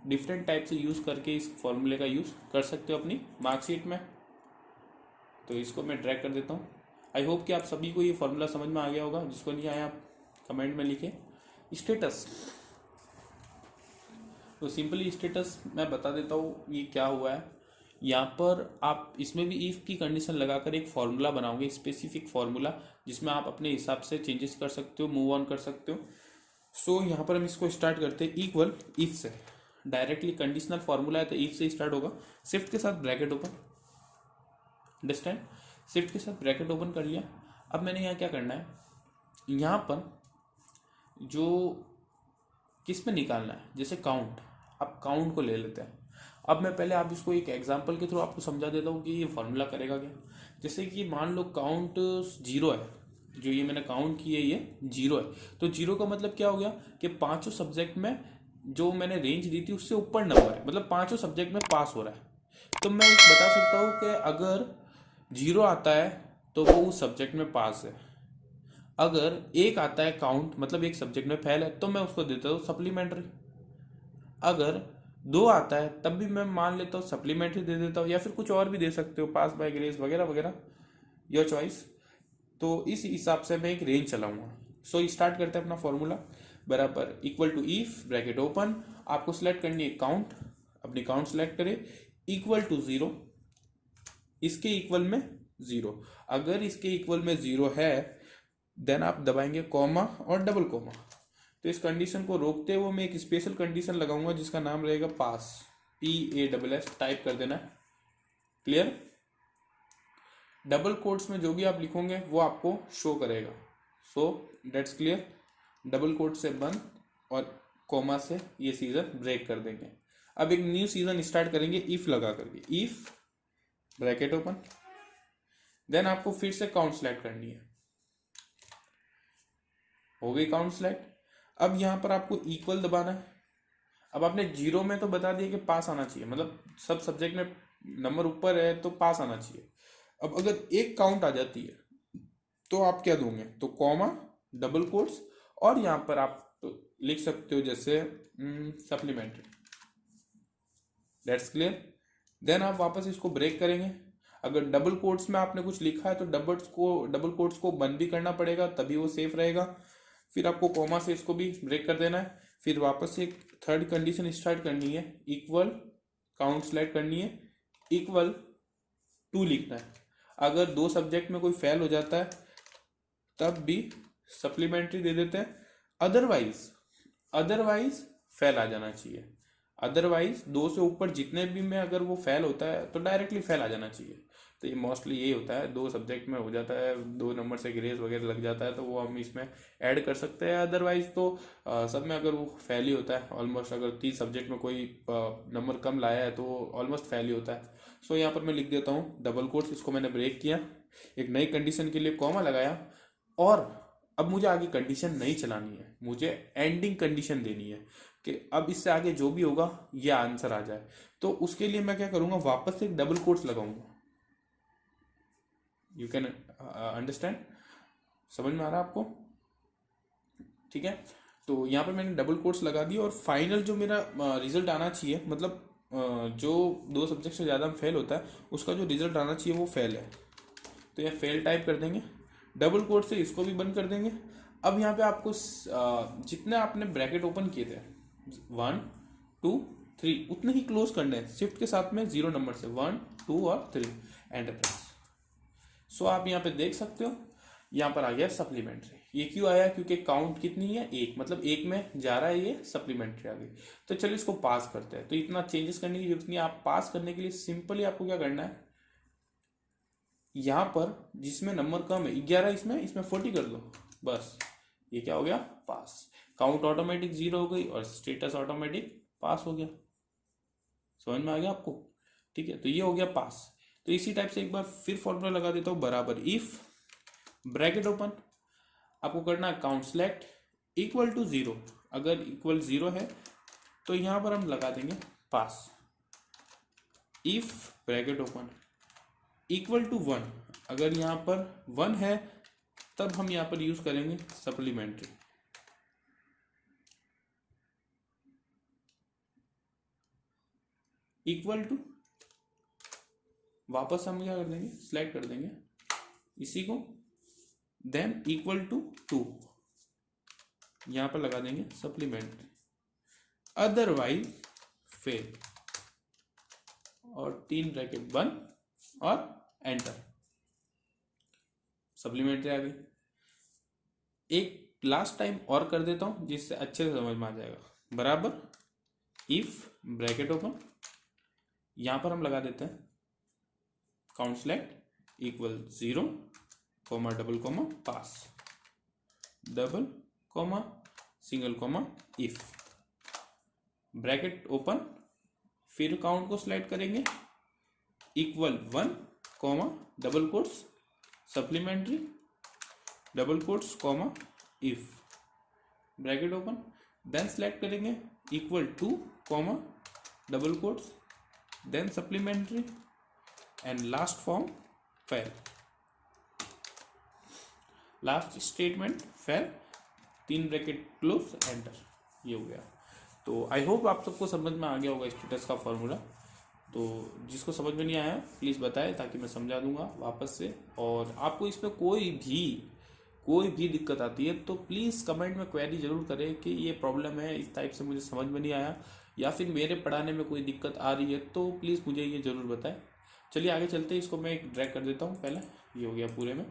Speaker 1: डिफरेंट टाइप से यूज़ करके इस फॉर्मूले का यूज़ कर सकते हो अपनी मार्कशीट में। तो इसको मैं ड्रैग कर देता हूँ। आई होप कि आप सभी को ये फॉर्मूला समझ में आ गया होगा। जिसको नहीं आया आप कमेंट में लिखें। स्टेटस, तो सिंपली स्टेटस मैं बता देता हूँ ये क्या हुआ है। यहाँ पर आप इसमें भी इफ की कंडीशन लगाकर एक फॉर्मूला बनाओगे, स्पेसिफिक फॉर्मूला, जिसमें आप अपने हिसाब से चेंजेस कर सकते हो, मूव ऑन कर सकते हो। सो यहाँ पर हम इसको स्टार्ट करते हैं इक्वल इफ से। डायरेक्टली कंडीशनल फॉर्मूला है तो इफ से स्टार्ट होगा। शिफ्ट के साथ ब्रैकेट ओपन, अंडरस्टैंड, शिफ्ट के साथ ब्रैकेट ओपन कर लिया। अब मैंने यहाँ क्या करना है, यहाँ पर जो किस में निकालना है, जैसे काउंट, आप काउंट को ले लेते हैं। अब मैं पहले आप इसको एक एग्जांपल के थ्रू आपको समझा देता हूँ कि ये फॉर्मूला करेगा क्या। जैसे कि मान लो काउंट 0 है, जो ये मैंने काउंट की है ये 0 है, तो 0 का मतलब क्या हो गया कि पांचों सब्जेक्ट में जो मैंने रेंज दी थी उससे ऊपर नंबर है, मतलब पांचों सब्जेक्ट में पास हो रहा है। तो मैं बता सकता हूँ कि अगर 0 आता है तो वो उस सब्जेक्ट में पास है। अगर 1 आता है काउंट, मतलब एक सब्जेक्ट में फेल है, तो मैं उसको देता हूँ सप्लीमेंट्री। अगर 2 आता है तब भी मैं मान लेता हूँ सप्लीमेंट्री दे देता हूँ, या फिर कुछ और भी दे सकते हो, पास बाय ग्रेस वगैरह वगैरह, योर चॉइस। तो इस हिसाब से मैं एक रेंज चलाऊंगा। सो स्टार्ट करते हैं अपना फॉर्मूला, बराबर equal to if bracket open, आपको सिलेक्ट करनी है काउंट, अपनी काउंट सेलेक्ट करें, इक्वल टू 0, इसके इक्वल में 0। अगर इसके इक्वल में 0 है देन आप दबाएंगे कॉमा और डबल कॉमा। तो इस कंडीशन को रोकते हुए मैं एक स्पेशल कंडीशन लगाऊंगा जिसका नाम रहेगा पास, PASS टाइप कर देना। क्लियर? डबल कोट्स में जो भी आप लिखोगे वो आपको शो करेगा। So dates clear. Double quote से बंद और कॉमा से ये सीजन ब्रेक कर देंगे। अब एक न्यू सीजन स्टार्ट करेंगे इफ लगा करके, इफ ब्रैकेट ओपन, देन आपको फिर से काउंट सेलेक्ट करनी है, हो गई काउंट सेलेक्ट। अब यहां पर आपको इक्वल दबाना है। अब आपने जीरो में तो बता दिया कि पास आना चाहिए, मतलब सब सब्जेक्ट में नंबर ऊपर है तो पास आना चाहिए। अब अगर एक काउंट आ जाती है तो आप क्या दोगे, तो कॉमा, डबल कोट्स, और यहाँ पर आप लिख सकते हो जैसे सप्लीमेंट्री। That's clear. देन आप वापस इसको ब्रेक करेंगे। अगर डबल कोट्स में आपने कुछ लिखा है तो डबल कोट्स को बंद भी करना पड़ेगा, तभी वो सेफ रहेगा। फिर आपको कॉमा से इसको भी ब्रेक कर देना है। फिर वापस से एक थर्ड कंडीशन स्टार्ट करनी है, इक्वल, काउंट सेलेक्ट करनी है, इक्वल टू लिखना है। अगर दो सब्जेक्ट में कोई फेल हो जाता है तब भी सप्लीमेंट्री दे देते हैं, अदरवाइज फेल आ जाना चाहिए। अदरवाइज दो से ऊपर जितने भी में अगर वो फेल होता है तो डायरेक्टली फेल आ जाना चाहिए। तो ये मोस्टली यही होता है, दो सब्जेक्ट में हो जाता है, 2 नंबर से ग्रेस वगैरह लग जाता है तो वो हम इसमें ऐड कर सकते हैं। अदरवाइज तो सब में अगर वो फेल ही होता है ऑलमोस्ट। अगर 30 सब्जेक्ट में कोई नंबर कम लाया है तो ऑलमोस्ट फेल ही होता है। सो यहाँ पर मैं लिख देता हूँ डबल कोट्स, इसको मैंने ब्रेक किया, एक नई कंडीशन के लिए कॉमा लगाया, और अब मुझे आगे कंडीशन नहीं चलानी है, मुझे एंडिंग कंडीशन देनी है कि अब इससे आगे जो भी होगा ये आंसर आ जाए। तो उसके लिए मैं क्या करूंगा, वापस से एक डबल कोट्स लगाऊंगा। यू कैन अंडरस्टैंड, समझ में आ रहा है आपको? ठीक है, तो यहाँ पर मैंने डबल कोट्स लगा दिया, और फाइनल जो मेरा रिजल्ट आना चाहिए, मतलब जो दो सब्जेक्ट से ज़्यादा फेल होता है उसका जो रिजल्ट आना चाहिए वो फेल है, तो यह फेल टाइप कर देंगे। डबल कोट से इसको भी बंद कर देंगे। अब यहाँ पे आपको जितने आपने ब्रैकेट ओपन किए थे 1 2 3 उतने ही क्लोज करने हैं, शिफ्ट के साथ में 0 नंबर से 1 2 और 3, एंटर प्रेस। सो आप यहाँ पे देख सकते हो यहाँ पर आ गया सप्लीमेंट्री। ये क्यों आया, क्योंकि काउंट कितनी है, एक, मतलब एक में जा रहा है, ये सप्लीमेंट्री आ गई। तो चलिए इसको पास करते हैं। तो इतना चेंजेस करने की जरूरत नहीं है। आप पास करने के लिए सिंपली आपको क्या करना है, यहाँ पर जिसमें नंबर कम है 11, इसमें 40 कर दो, बस ये क्या हो गया, पास। काउंट ऑटोमेटिक 0 हो गई और स्टेटस ऑटोमेटिक पास हो गया। समझ में आ गया आपको? ठीक है, तो ये हो गया पास। तो इसी टाइप से एक बार फिर फॉर्मूला लगा देता हूँ, बराबर इफ, ब्रैकेट ओपन, आपको करना है काउंट सेलेक्ट इक्वल टू 0। अगर इक्वल 0 है तो यहां पर हम लगा देंगे pass. If, bracket open, equal to 1, अगर यहां पर 1 है तब हम यहां पर यूज करेंगे सप्लीमेंट्री। इक्वल टू, वापस हम क्या कर देंगे, सिलेक्ट कर देंगे इसी को, देन इक्वल टू 2, यहां पर लगा देंगे सप्लीमेंट्री, अदरवाइज फेल, और 3 ब्रैकेट बंद और एंटर। सप्लीमेंट्री आ गई। एक लास्ट टाइम और कर देता हूं जिससे अच्छे से समझ में आ जाएगा। बराबर इफ, ब्रैकेट ओपन, यहां पर हम लगा देते हैं count select equal 0 comma double comma pass, double comma single comma if, bracket open, फिर काउंट को सिलेक्ट करेंगे equal 1 comma double quotes supplementary, double quotes comma if, bracket open, then select करेंगे equal 2 comma double quotes, then supplementary, and last form fail, last statement fail, 3 bracket close, enter. ये हो गया। तो आई होप आप सबको समझ में आ गया होगा स्टेटस का फॉर्मूला। तो जिसको समझ में नहीं आया प्लीज़ बताएं ताकि मैं समझा दूंगा वापस से। और आपको इसमें कोई भी दिक्कत आती है तो प्लीज़ कमेंट में क्वेरी जरूर करें कि ये प्रॉब्लम है, इस टाइप से मुझे समझ में नहीं आया, या फिर मेरे पढ़ाने में कोई दिक्कत आ रही है तो प्लीज़ मुझे ये ज़रूर बताएं। चलिए आगे चलते हैं। इसको मैं एक ड्रैग कर देता हूँ पहले। ये हो गया पूरे में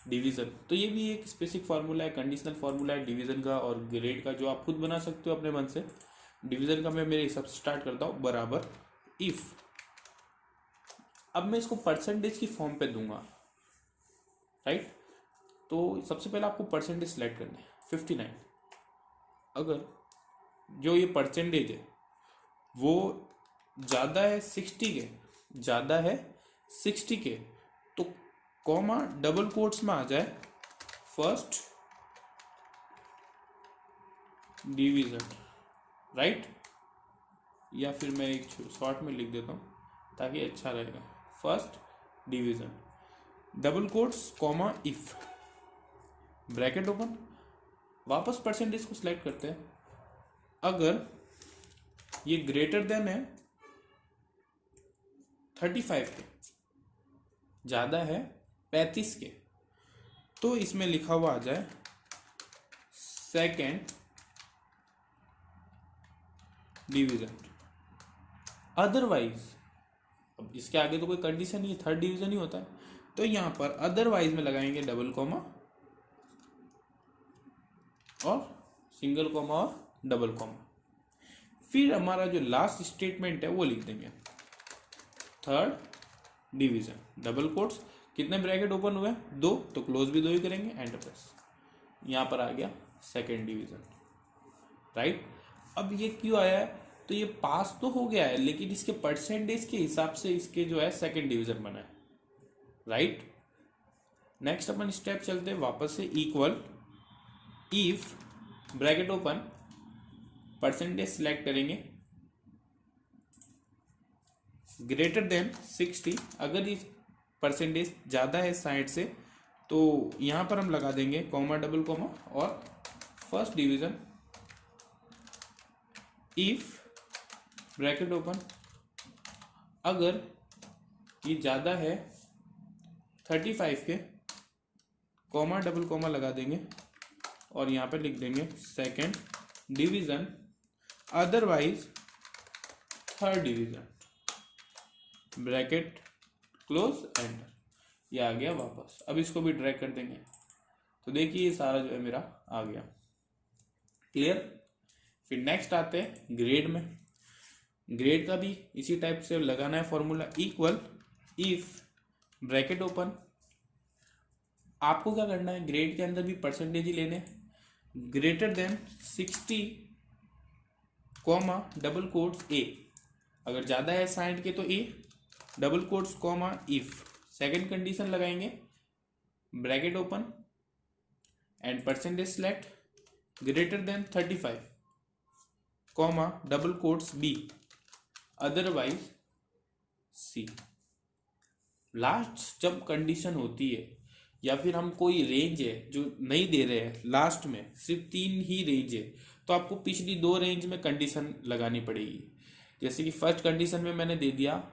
Speaker 1: डिवीज़न। तो ये भी एक स्पेसिफिक फार्मूला है, कंडीशनल फार्मूला है डिवीज़न का और ग्रेड का, जो आप खुद बना सकते हो अपने मन से। डिवीज़न का मैं मेरे हिसाब से स्टार्ट करता हूँ, बराबर इफ़। अब मैं इसको परसेंटेज की फॉर्म पे दूंगा, राइट। तो सबसे पहले आपको परसेंटेज सेलेक्ट करना है 59। अगर जो ये परसेंटेज है वो ज़्यादा है 60 के, तो कॉमा डबल कोट्स में आ जाए फर्स्ट डिवीजन, राइट। या फिर मैं एक शॉर्ट में लिख देता हूँ ताकि अच्छा रहेगा। First division, double quotes comma if, bracket open, वापस परसेंटेज को सिलेक्ट करते हैं। अगर ये ग्रेटर देन है 35 के, ज़्यादा है 35 के, तो इसमें लिखा हुआ आ जाए सेकेंड डिवीजन। अदरवाइज, अब इसके आगे तो कोई कंडीशन नहीं है, थर्ड डिवीजन ही होता है, तो यहां पर अदरवाइज में लगाएंगे डबल कॉमा और सिंगल कॉमा और डबल कॉमा। फिर हमारा जो लास्ट स्टेटमेंट है वो लिख देंगे थर्ड डिवीजन, डबल कोट्स, कितने ब्रैकेट ओपन हुए? 2, तो क्लोज भी 2 ही करेंगे, एंटर प्रेस। यहां पर आ गया सेकेंड डिवीजन, राइट। अब ये क्यों आया है? तो ये पास तो हो गया है, लेकिन इसके परसेंटेज के हिसाब से इसके जो है सेकेंड डिवीजन बना है, राइट। नेक्स्ट अपन स्टेप चलते हैं वापस से, equal if bracket open, percentage select करेंगे, ग्रेटर देन 60, अगर इस परसेंटेज ज़्यादा है 60 से तो यहाँ पर हम लगा देंगे कॉमा डबल कॉमा और first division, if bracket open, अगर ये ज़्यादा है 35 के, कॉमा डबल कॉमा लगा देंगे और यहाँ पर लिख देंगे second division, otherwise third division, bracket close, enter. ये आ गया वापस। अब इसको भी ड्रैग कर देंगे तो देखिए ये सारा जो है मेरा आ गया, क्लियर। फिर नेक्स्ट आते हैं ग्रेड में। ग्रेड का भी इसी टाइप से लगाना है formula, equal if bracket open, आपको क्या करना है, ग्रेड के अंदर भी परसेंटेज ही लेने, greater than 60 comma double quotes A, अगर ज़्यादा है 60 के तो A, double quotes comma if, second condition लगाएंगे, bracket open and percentage select, greater than 35 comma double quotes B, otherwise C. Last जब कंडीशन होती है या फिर हम कोई रेंज है जो नहीं दे रहे हैं, लास्ट में सिर्फ 3 ही रेंज है, तो आपको पिछली 2 रेंज में कंडीशन लगानी पड़ेगी। जैसे कि फर्स्ट कंडीशन में मैंने दे दिया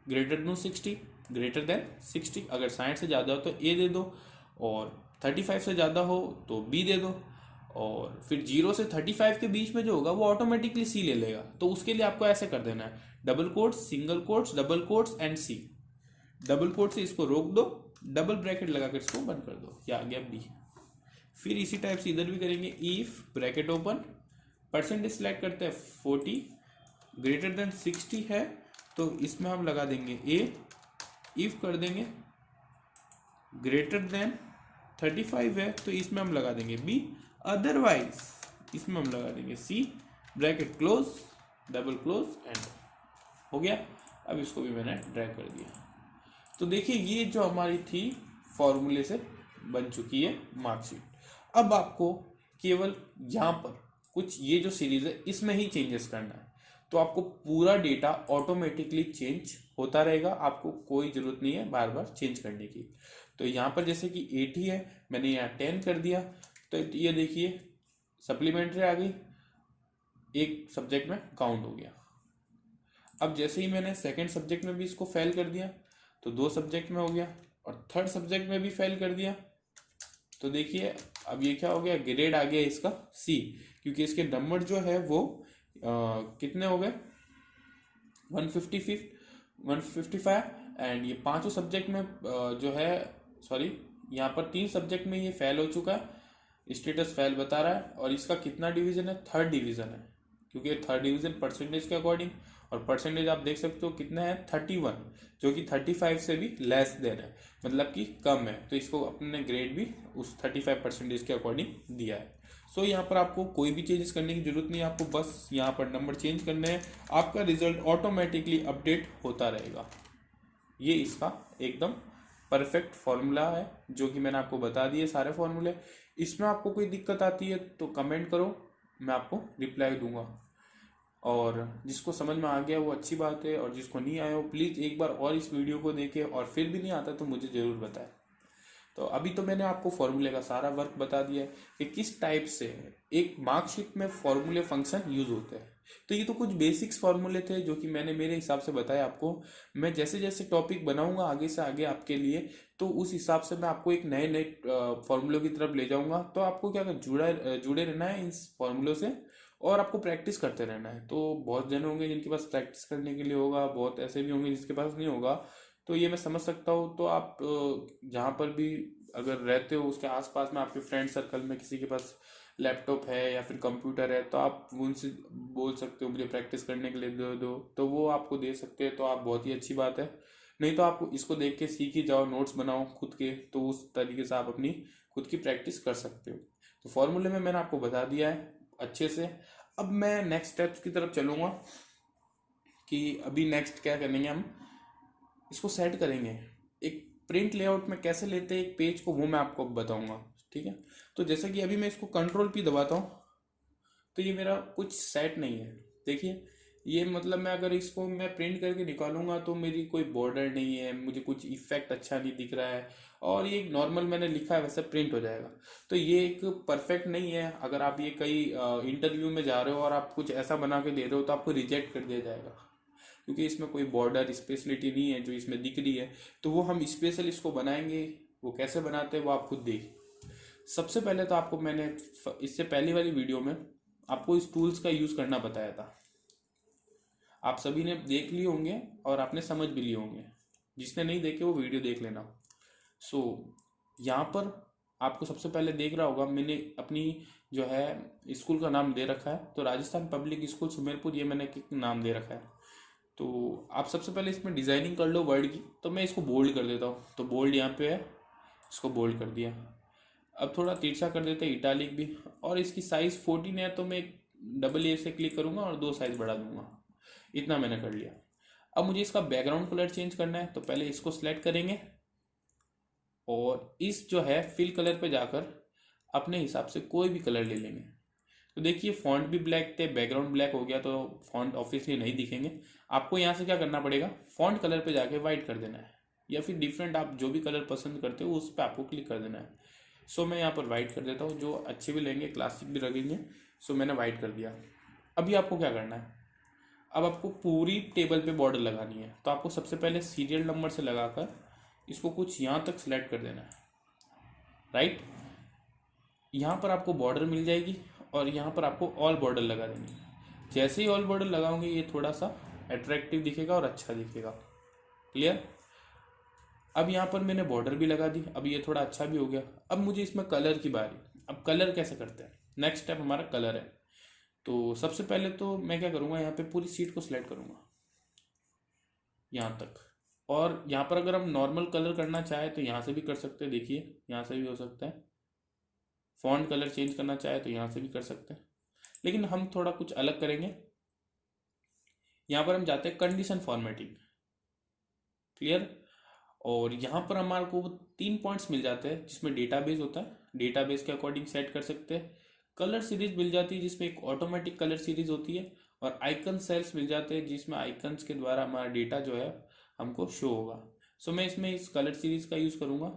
Speaker 1: ग्रेटर देन 60, ग्रेटर देन 60, अगर 60 से ज़्यादा हो तो ए दे दो, और 35 से ज़्यादा हो तो बी दे दो, और फिर 0 से 35 के बीच में जो होगा वो ऑटोमेटिकली सी ले लेगा। तो उसके लिए आपको ऐसे कर देना है, double quotes, single quotes, double quotes and C. Double quote से इसको रोक दो, डबल ब्रैकेट लगाकर इसको बंद कर दो, ये आ गया बी। फिर इसी टाइप से इधर भी करेंगे, if bracket open, percentage select करते हैं 40, ग्रेटर देन 60 है तो इसमें हम लगा देंगे ए, इफ कर देंगे, ग्रेटर देन 35 है तो इसमें हम लगा देंगे बी, अदरवाइज इसमें हम लगा देंगे C, bracket close, double close, end हो गया। अब इसको भी मैंने ड्रैग कर दिया। तो देखिए ये जो हमारी थी फॉर्मूले से बन चुकी है मार्कशीट। अब आपको केवल यहाँ पर कुछ ये जो सीरीज है इसमें ही चेंजेस करना है, तो आपको पूरा डेटा ऑटोमेटिकली चेंज होता रहेगा, आपको कोई ज़रूरत नहीं है बार बार चेंज करने की। तो यहाँ पर जैसे कि 80 है, मैंने यहाँ 10 कर दिया, तो ये देखिए सप्लीमेंट्री आ गई, एक सब्जेक्ट में काउंट हो गया। अब जैसे ही मैंने सेकंड सब्जेक्ट में भी इसको फेल कर दिया तो 2 सब्जेक्ट में हो गया, और थर्ड सब्जेक्ट में भी फेल कर दिया तो देखिए अब ये क्या हो गया, ग्रेड आ गया इसका सी, क्योंकि इसके नंबर जो है वो कितने हो गए 155, एंड ये 5 सब्जेक्ट में जो है, सॉरी यहाँ पर 3 सब्जेक्ट में ये फेल हो चुका है, स्टेटस फेल बता रहा है, और इसका कितना डिवीजन है, थर्ड डिवीजन है, क्योंकि थर्ड डिवीजन परसेंटेज के अकॉर्डिंग, और परसेंटेज आप देख सकते हो कितना है 31, जो कि 35 से भी लेस देन है, मतलब कि कम है, तो इसको अपने ग्रेड भी उस 35% के अकॉर्डिंग दिया है। सो यहाँ पर आपको कोई भी चेंजेस करने की जरूरत नहीं है, आपको बस यहाँ पर नंबर चेंज करने हैं, आपका रिजल्ट ऑटोमेटिकली अपडेट होता रहेगा। ये इसका एकदम परफेक्ट फॉर्मूला है जो कि मैंने आपको बता दिए सारे फॉर्मूले। इसमें आपको कोई दिक्कत आती है तो कमेंट करो, मैं आपको रिप्लाई दूंगा। और जिसको समझ में आ गया वो अच्छी बात है, और जिसको नहीं आया वो प्लीज़ एक बार और इस वीडियो को देखे, और फिर भी नहीं आता तो मुझे ज़रूर बताए। तो अभी तो मैंने आपको फॉर्मूले का सारा वर्क बता दिया है कि किस टाइप से एक मार्कशीट में फॉर्मूले फंक्शन यूज होते हैं। तो ये तो कुछ बेसिक्स फॉर्मूले थे जो कि मैंने मेरे हिसाब से बताया आपको। मैं जैसे जैसे टॉपिक बनाऊंगा आगे से आगे आपके लिए, तो उस हिसाब से मैं आपको एक नए नए फॉर्मूलों की तरफ ले जाऊंगा। तो आपको क्या जुड़े रहना है इन फॉर्मूलों से, और आपको प्रैक्टिस करते रहना है। तो बहुत जन होंगे जिनके पास प्रैक्टिस करने के लिए होगा, बहुत ऐसे भी होंगे जिसके पास नहीं होगा। तो ये मैं समझ सकता हूँ। तो आप जहाँ पर भी अगर रहते हो उसके आसपास में आपके फ्रेंड सर्कल में किसी के पास लैपटॉप है या फिर कंप्यूटर है, तो आप उनसे बोल सकते हो मुझे प्रैक्टिस करने के लिए दे दो, तो वो आपको दे सकते हैं। तो आप बहुत ही अच्छी बात है। नहीं तो आप इसको देख के सीख ही जाओ, नोट्स बनाओ खुद के, तो उस तरीके से आप अपनी खुद की प्रैक्टिस कर सकते हो। तो फॉर्मूले में मैंने आपको बता दिया है अच्छे से। अब मैं नेक्स्ट स्टेप्स की तरफ चलूँगा कि अभी नेक्स्ट क्या करेंगे हम, इसको सेट करेंगे। एक प्रिंट लेआउट में कैसे लेते हैं एक पेज को, वो मैं आपको बताऊंगा। ठीक है। तो जैसे कि अभी मैं इसको कंट्रोल P दबाता हूँ, तो ये मेरा कुछ सेट नहीं है। देखिए, ये मतलब मैं अगर इसको मैं प्रिंट करके निकालूंगा तो मेरी कोई बॉर्डर नहीं है, मुझे कुछ इफेक्ट अच्छा नहीं दिख रहा है, और ये नॉर्मल मैंने लिखा है वैसे प्रिंट हो जाएगा। तो ये एक परफेक्ट नहीं है। अगर आप ये कई इंटरव्यू में जा रहे हो और आप कुछ ऐसा बना के दे रहे हो तो आपको रिजेक्ट कर दिया जाएगा, क्योंकि इसमें कोई बॉर्डर स्पेशलिटी नहीं है जो इसमें दिख रही है। तो वो हम स्पेशल इसको बनाएंगे, वो कैसे बनाते हैं वो आप खुद देखिए। सबसे पहले तो आपको मैंने इससे पहली वाली वीडियो में आपको इस टूल्स का यूज़ करना बताया था, आप सभी ने देख लिए होंगे और आपने समझ भी लिए होंगे। जिसने नहीं देखे वो वीडियो देख लेना। सो यहाँ पर आपको सबसे पहले देख रहा होगा मैंने अपनी जो है स्कूल का नाम दे रखा है, तो राजस्थान पब्लिक स्कूल सुमेरपुर, ये मैंने नाम दे रखा है। तो आप सबसे पहले इसमें डिज़ाइनिंग कर लो वर्ड की। तो मैं इसको बोल्ड कर देता हूँ, तो बोल्ड यहाँ पे है, इसको बोल्ड कर दिया। अब थोड़ा तिरछा कर देते हैं, इटालिक भी। और इसकी साइज़ 14 है, तो मैं डबल ए से क्लिक करूँगा और 2 साइज़ बढ़ा दूंगा। इतना मैंने कर लिया। अब मुझे इसका बैकग्राउंड कलर चेंज करना है, तो पहले इसको सिलेक्ट करेंगे और इस जो है फिल कलर पे जाकर अपने हिसाब से कोई भी कलर ले लेंगे। तो देखिए फॉन्ट भी ब्लैक थे, बैकग्राउंड ब्लैक हो गया, तो फॉन्ट ऑब्वियसली नहीं दिखेंगे। आपको यहाँ से क्या करना पड़ेगा, फॉन्ट कलर पे जाके वाइट कर देना है, या फिर डिफरेंट आप जो भी कलर पसंद करते हो उस पर आपको क्लिक कर देना है। सो मैं यहाँ पर वाइट कर देता हूँ, जो अच्छे भी लगेंगे क्लासिक भी लगेंगे। सो मैंने वाइट कर दिया। अभी आपको क्या करना है, अब आपको पूरी टेबल पे बॉर्डर लगानी है। तो आपको सबसे पहले सीरियल नंबर से लगाकर इसको कुछ यहाँ तक सेलेक्ट कर देना है, राइट। यहाँ पर आपको बॉर्डर मिल जाएगी और यहाँ पर आपको ऑल बॉर्डर लगा देनी है। जैसे ही ऑल बॉर्डर लगाओगे ये थोड़ा सा अट्रैक्टिव दिखेगा और अच्छा दिखेगा। क्लियर। अब यहाँ पर मैंने बॉर्डर भी लगा दी, अब ये थोड़ा अच्छा भी हो गया। अब मुझे इसमें कलर की बारी। अब कलर कैसे करते हैं, नेक्स्ट स्टेप हमारा कलर है। तो सबसे पहले तो मैं क्या करूँगा, यहाँ पे पूरी सीट को सिलेक्ट करूँगा यहाँ तक। और यहाँ पर अगर हम नॉर्मल कलर करना चाहे तो यहाँ से भी कर सकते हैं, देखिए यहाँ से भी हो सकता है। फॉन्ट कलर चेंज करना चाहे तो यहाँ से भी कर सकते हैं, लेकिन हम थोड़ा कुछ अलग करेंगे। यहाँ पर हम जाते हैं कंडीशन फॉर्मेटिंग। क्लियर। और यहाँ पर हमारे को 3 पॉइंट्स मिल जाते हैं जिसमें डेटाबेस होता है, डेटाबेस के अकॉर्डिंग सेट कर सकते हैं। कलर सीरीज मिल जाती है जिसमें एक ऑटोमेटिक कलर सीरीज होती है, और आइकन सेल्स मिल जाते हैं जिसमें आइकन्स के द्वारा हमारा डेटा जो है हमको शो होगा। सो मैं इसमें इस कलर सीरीज का यूज़ करूँगा।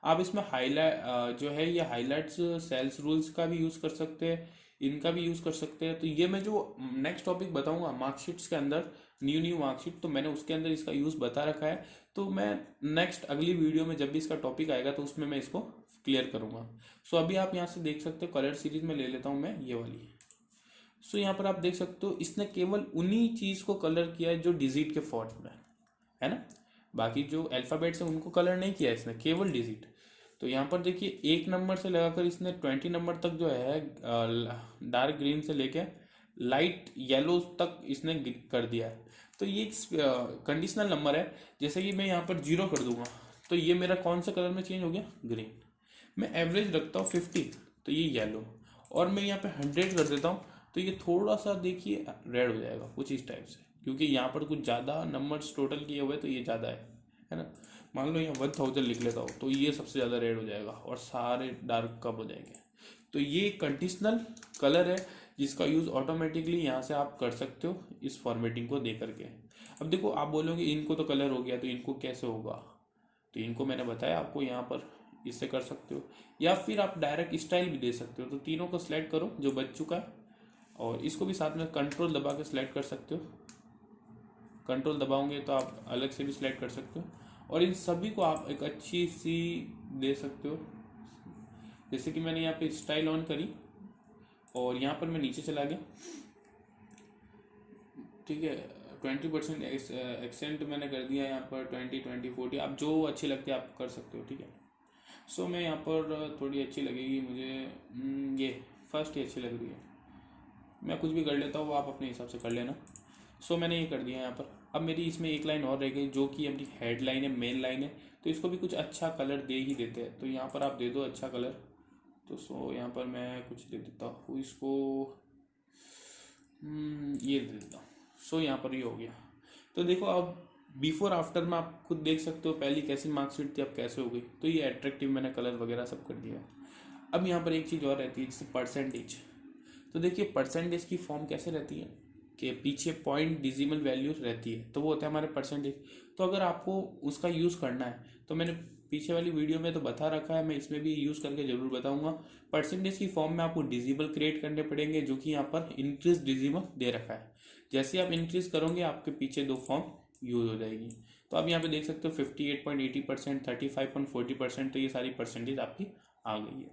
Speaker 1: आप इसमें हाईलाइट जो है ये हाईलाइट्स सेल्स रूल्स का भी यूज़ कर सकते हैं, इनका भी यूज़ कर सकते हैं। तो ये मैं जो नेक्स्ट टॉपिक बताऊंगा मार्कशीट्स के अंदर, न्यू मार्कशीट, तो मैंने उसके अंदर इसका यूज़ बता रखा है। तो मैं नेक्स्ट अगली वीडियो में जब भी इसका टॉपिक आएगा तो उसमें मैं इसको क्लियर करूँगा। सो अभी आप यहाँ से देख सकते हो कलर सीरीज में ले लेता हूँ मैं ये वाली। सो यहाँ पर आप देख सकते हो इसने केवल उन्हीं चीज़ को कलर किया है जो डिजिट के फॉर्म में है ना। बाकी जो अल्फ़ाबेट्स है उनको कलर नहीं किया इसने, केवल डिजिट। तो यहाँ पर देखिए 1 नंबर से लगाकर इसने 20 नंबर तक जो है डार्क ग्रीन से लेके लाइट येलो तक इसने कर दिया है। तो ये कंडीशनल नंबर है। जैसे कि मैं यहाँ पर 0 कर दूंगा तो ये मेरा कौन सा कलर में चेंज हो गया, ग्रीन। मैं एवरेज रखता हूँ 50 तो ये येलो, और मैं यहाँ पे 100 कर देता हूँ तो ये थोड़ा सा देखिए रेड हो जाएगा कुछ इस टाइप से, क्योंकि यहाँ पर कुछ ज़्यादा नंबर्स टोटल किए हुए तो ये ज़्यादा है ना। मान लो यहाँ 1000 लिख लेता हूँ तो ये सबसे ज़्यादा रेड हो जाएगा और सारे डार्क कब हो जाएंगे। तो ये कंडीशनल कलर है जिसका यूज़ ऑटोमेटिकली यहाँ से आप कर सकते हो इस फॉर्मेटिंग को दे करके। अब देखो आप बोलोगे इनको तो कलर हो गया तो इनको कैसे होगा, तो इनको मैंने बताया आपको यहाँ पर इससे कर सकते हो, या फिर आप डायरेक्ट स्टाइल भी दे सकते हो। तो तीनों को सिलेक्ट करो जो बच चुका है, और इसको भी साथ में कंट्रोल दबा के सिलेक्ट कर सकते हो। कंट्रोल दबाओगे तो आप अलग से भी सिलेक्ट कर सकते हो, और इन सभी को आप एक अच्छी सी दे सकते हो। जैसे कि मैंने यहाँ पे स्टाइल ऑन करी और यहाँ पर मैं नीचे चला गया, ठीक है। 20% एक्सेंट मैंने कर दिया यहाँ पर, 20, 20, 40, आप जो अच्छी लगती है आप कर सकते हो, ठीक है। सो मैं यहाँ पर थोड़ी अच्छी लगेगी मुझे, ये फर्स्ट ही अच्छी लग रही है, मैं कुछ भी कर लेता हूँ, वो आप अपने हिसाब से कर लेना। सो मैंने ये कर दिया यहाँ पर। अब मेरी इसमें एक लाइन और रह गई जो कि अपनी हेड लाइन है, मेन लाइन है, तो इसको भी कुछ अच्छा कलर दे ही देते हैं। तो यहाँ पर आप दे दो अच्छा कलर। तो सो यहाँ पर मैं कुछ दे देता हूँ इसको, ये दे देता हूँ। सो यहाँ पर ये हो गया। तो देखो अब बिफोर आफ्टर में आप खुद देख सकते हो पहली कैसी मार्कशीट थी अब कैसे हो गई। तो ये अट्रैक्टिव मैंने कलर वगैरह सब कर दिया। अब यहाँ पर एक चीज़ और रहती है जैसे परसेंटेज। तो देखिए परसेंटेज की फॉर्म कैसे रहती है कि पीछे पॉइंट डिजिमल वैल्यू रहती है, तो वो होता है हमारे परसेंटेज। तो अगर आपको उसका यूज़ करना है तो मैंने पीछे वाली वीडियो में तो बता रखा है, मैं इसमें भी यूज़ करके ज़रूर बताऊंगा। परसेंटेज की फॉर्म में आपको डिजिबल क्रिएट करने पड़ेंगे, जो कि यहाँ पर इंक्रीज डिजिबल दे रखा है। जैसे आप इंक्रीज करोगे आपके पीछे दो फॉर्म यूज हो जाएगी। तो आप यहाँ पे देख सकते हो 58.80%, 35.40%, तो ये सारी परसेंटेज आपकी आ गई है।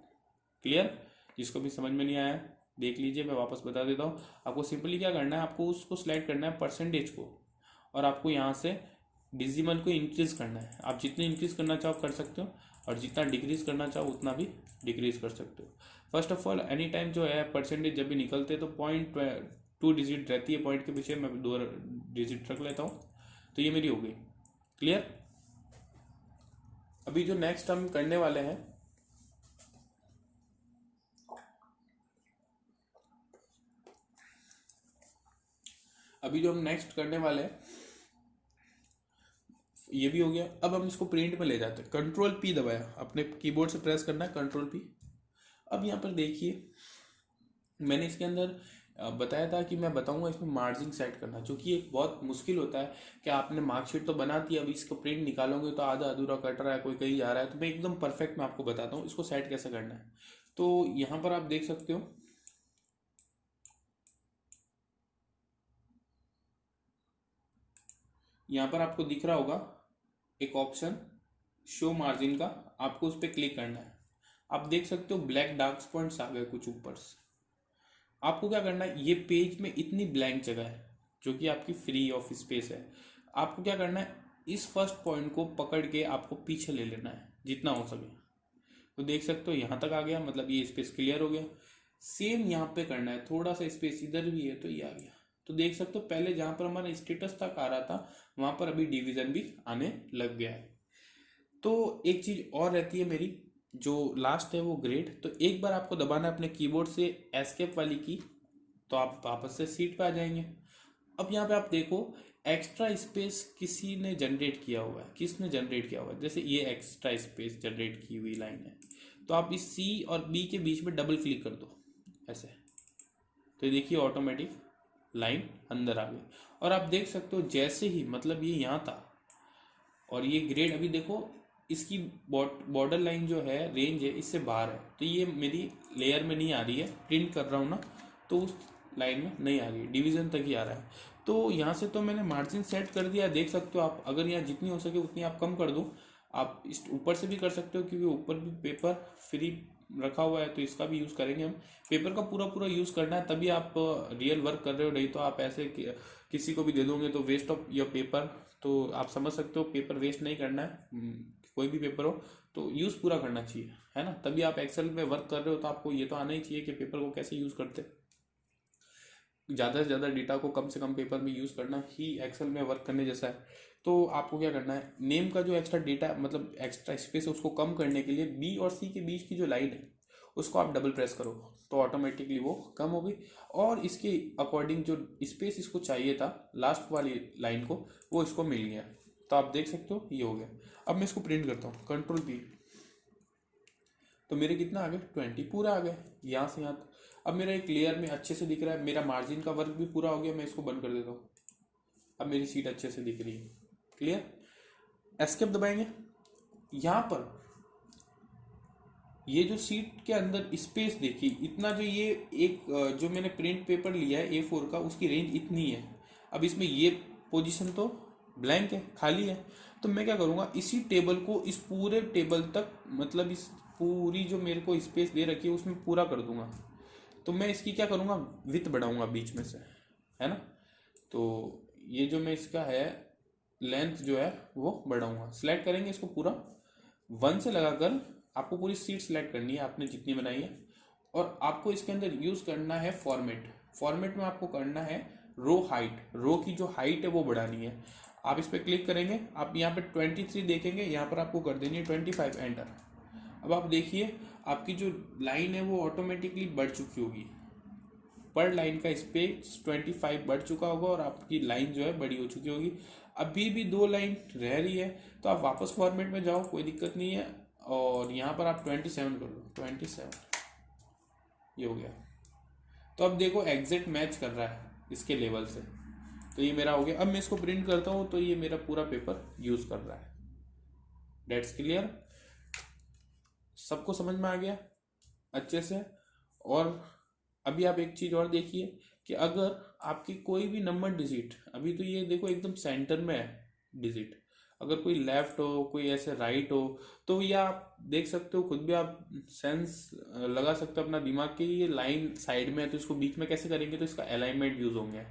Speaker 1: क्लियर? जिसको भी समझ में नहीं आया देख लीजिए, मैं वापस बता देता हूँ। आपको सिंपली क्या करना है, आपको उसको सिलेक्ट करना है परसेंटेज को, और आपको यहाँ से डिजिमल को इंक्रीज करना है। आप जितने इंक्रीज करना चाहो कर सकते हो, और जितना डिक्रीज करना चाहो उतना भी डिक्रीज कर सकते हो। First of all any time जो है परसेंटेज जब भी निकलते हैं तो 0.2 डिजिट रहती है पॉइंट के पीछे, मैं 2 डिजिट रख लेता हूँ। तो ये मेरी हो गई। क्लियर? अभी जो नेक्स्ट हम करने वाले हैं, ये भी हो गया। अब हम इसको प्रिंट में ले जाते हैं। कंट्रोल पी दबाया, अपने कीबोर्ड से प्रेस करना है कंट्रोल पी। अब यहाँ पर देखिए मैंने इसके अंदर बताया था कि मैं बताऊंगा इसमें मार्जिन सेट करना, जो कि एक बहुत मुश्किल होता है कि आपने मार्कशीट तो बना दी, अब इसको प्रिंट निकालोगे तो आधा अधूरा कट रहा है, कोई कहीं जा रहा है। तो मैं एकदम परफेक्ट मैं आपको बताता हूँ इसको सेट कैसे करना है। तो यहाँ पर आप देख सकते हो यहाँ पर आपको दिख रहा होगा एक ऑप्शन शो मार्जिन का, आपको उस पर क्लिक करना है। आप देख सकते हो ब्लैक डार्क पॉइंट्स आ गए कुछ ऊपर से। आपको क्या करना है, ये पेज में इतनी ब्लैंक जगह है जो कि आपकी फ्री ऑफ स्पेस है। आपको क्या करना है, इस फर्स्ट पॉइंट को पकड़ के आपको पीछे ले लेना है जितना हो सके। तो देख सकते हो यहाँ तक आ गया, मतलब ये स्पेस क्लियर हो गया। सेम यहाँ पे करना है, थोड़ा सा स्पेस इधर भी है तो ये आ गया। तो देख सकते हो पहले जहाँ पर हमारा स्टेटस तक आ रहा था वहाँ पर अभी डिवीजन भी आने लग गया है। तो एक चीज़ और रहती है मेरी, जो लास्ट है वो ग्रेड। तो एक बार आपको दबाना है अपने कीबोर्ड से एस्केप वाली की, तो आप वापस से सीट पे आ जाएंगे। अब यहाँ पे आप देखो एक्स्ट्रा स्पेस किसी ने जनरेट किया हुआ है। किसने जनरेट किया हुआ है? जैसे ये एक्स्ट्रा स्पेस जनरेट की हुई लाइन है, तो आप इस सी और बी के बीच में डबल क्लिक कर दो ऐसे, तो ये देखिए ऑटोमेटिक लाइन अंदर आ गई। और आप देख सकते हो जैसे ही मतलब ये यहाँ था और ये ग्रेड अभी देखो इसकी बॉर्डर लाइन जो है रेंज है इससे बाहर है, तो ये मेरी लेयर में नहीं आ रही है। प्रिंट कर रहा हूँ ना तो उस लाइन में नहीं आ रही है, डिवीजन तक ही आ रहा है। तो यहाँ से तो मैंने मार्जिन सेट कर दिया, देख सकते हो आप। अगर यहाँ जितनी हो सके उतनी आप कम कर दो। आप इस ऊपर से भी कर सकते हो क्योंकि ऊपर भी पेपर फ्री रखा हुआ है, तो इसका भी यूज़ करेंगे हम। पेपर का पूरा पूरा यूज़ करना है तभी आप रियल वर्क कर रहे हो, नहीं तो आप ऐसे किसी को भी दे दोगे तो वेस्ट ऑफ योर पेपर। तो आप समझ सकते हो पेपर वेस्ट नहीं करना है। कोई भी पेपर हो तो यूज़ पूरा करना चाहिए, है ना। तभी आप एक्सेल में वर्क कर रहे हो तो आपको ये तो आना ही चाहिए कि पेपर को कैसे यूज़ करते। ज़्यादा से ज़्यादा डेटा को कम से कम पेपर में यूज़ करना ही एक्सेल में वर्क करने जैसा है। तो आपको क्या करना है, नेम का जो एक्स्ट्रा डेटा मतलब एक्स्ट्रा स्पेस है उसको कम करने के लिए बी और सी के बीच की जो लाइन है उसको आप डबल प्रेस करो तो ऑटोमेटिकली वो कम हो गई। और इसके अकॉर्डिंग जो स्पेस इसको चाहिए था लास्ट वाली लाइन को वो इसको मिल गया। तो आप देख सकते हो ये हो गया। अब मैं इसको प्रिंट करता हूँ कंट्रोल पी, तो मेरे कितना आ गया 20 पूरा आ गया यहाँ से यहाँ। अब मेरा एक लेयर में अच्छे से दिख रहा है, मेरा मार्जिन का वर्क भी पूरा हो गया। मैं इसको बंद कर देता हूँ, अब मेरी सीट अच्छे से दिख रही है। क्लियर। एस्केप दबाएंगे। यहाँ पर ये जो सीट के अंदर स्पेस देखिए, इतना जो ये एक जो मैंने प्रिंट पेपर लिया है A4 का, उसकी रेंज इतनी है। अब इसमें ये पोजीशन तो ब्लैंक है, खाली है। तो मैं क्या करूँगा, इसी टेबल को इस पूरे टेबल तक, मतलब इस पूरी जो मेरे को स्पेस दे रखी है उसमें पूरा कर दूंगा। तो मैं इसकी क्या करूँगा, विड्थ बढ़ाऊंगा बीच में से, है ना। तो ये जो मैं इसका है लेंथ जो है वो बढ़ाऊंगा। सिलेक्ट करेंगे इसको पूरा 1 से लगाकर, आपको पूरी सीट सिलेक्ट करनी है आपने जितनी बनाई है। और आपको इसके अंदर यूज़ करना है फॉर्मेट में आपको करना है रो हाइट, रो की जो हाइट है वो बढ़ानी है। आप इस पर क्लिक करेंगे, आप यहाँ पे 23 देखेंगे, यहाँ पर आपको कर देनी है 25, एंटर। अब आप देखिए आपकी जो लाइन है वो ऑटोमेटिकली बढ़ चुकी होगी, पर लाइन का स्पेस 25 बढ़ चुका होगा और आपकी लाइन जो है बड़ी हो चुकी होगी। अभी भी 2 लाइन रह रही है, तो आप वापस फॉर्मेट में जाओ, कोई दिक्कत नहीं है। और यहाँ पर आप 27 कर लो, 27 ये हो गया। तो अब देखो एग्जैक्ट मैच कर रहा है इसके लेवल से। तो ये मेरा हो गया। अब मैं इसको प्रिंट करता हूँ तो ये मेरा पूरा पेपर यूज कर रहा है। डेट्स क्लियर, सबको समझ में आ गया अच्छे से। और अभी आप एक चीज और देखिए कि अगर आपकी कोई भी नंबर डिजिट, अभी तो ये देखो एकदम सेंटर में है डिजिट, अगर कोई लेफ्ट हो कोई ऐसे राइट हो, तो ये आप देख सकते हो, खुद भी आप सेंस लगा सकते हो अपना दिमाग की, ये लाइन साइड में है तो इसको बीच में कैसे करेंगे, तो इसका अलाइनमेंट यूज होंगे।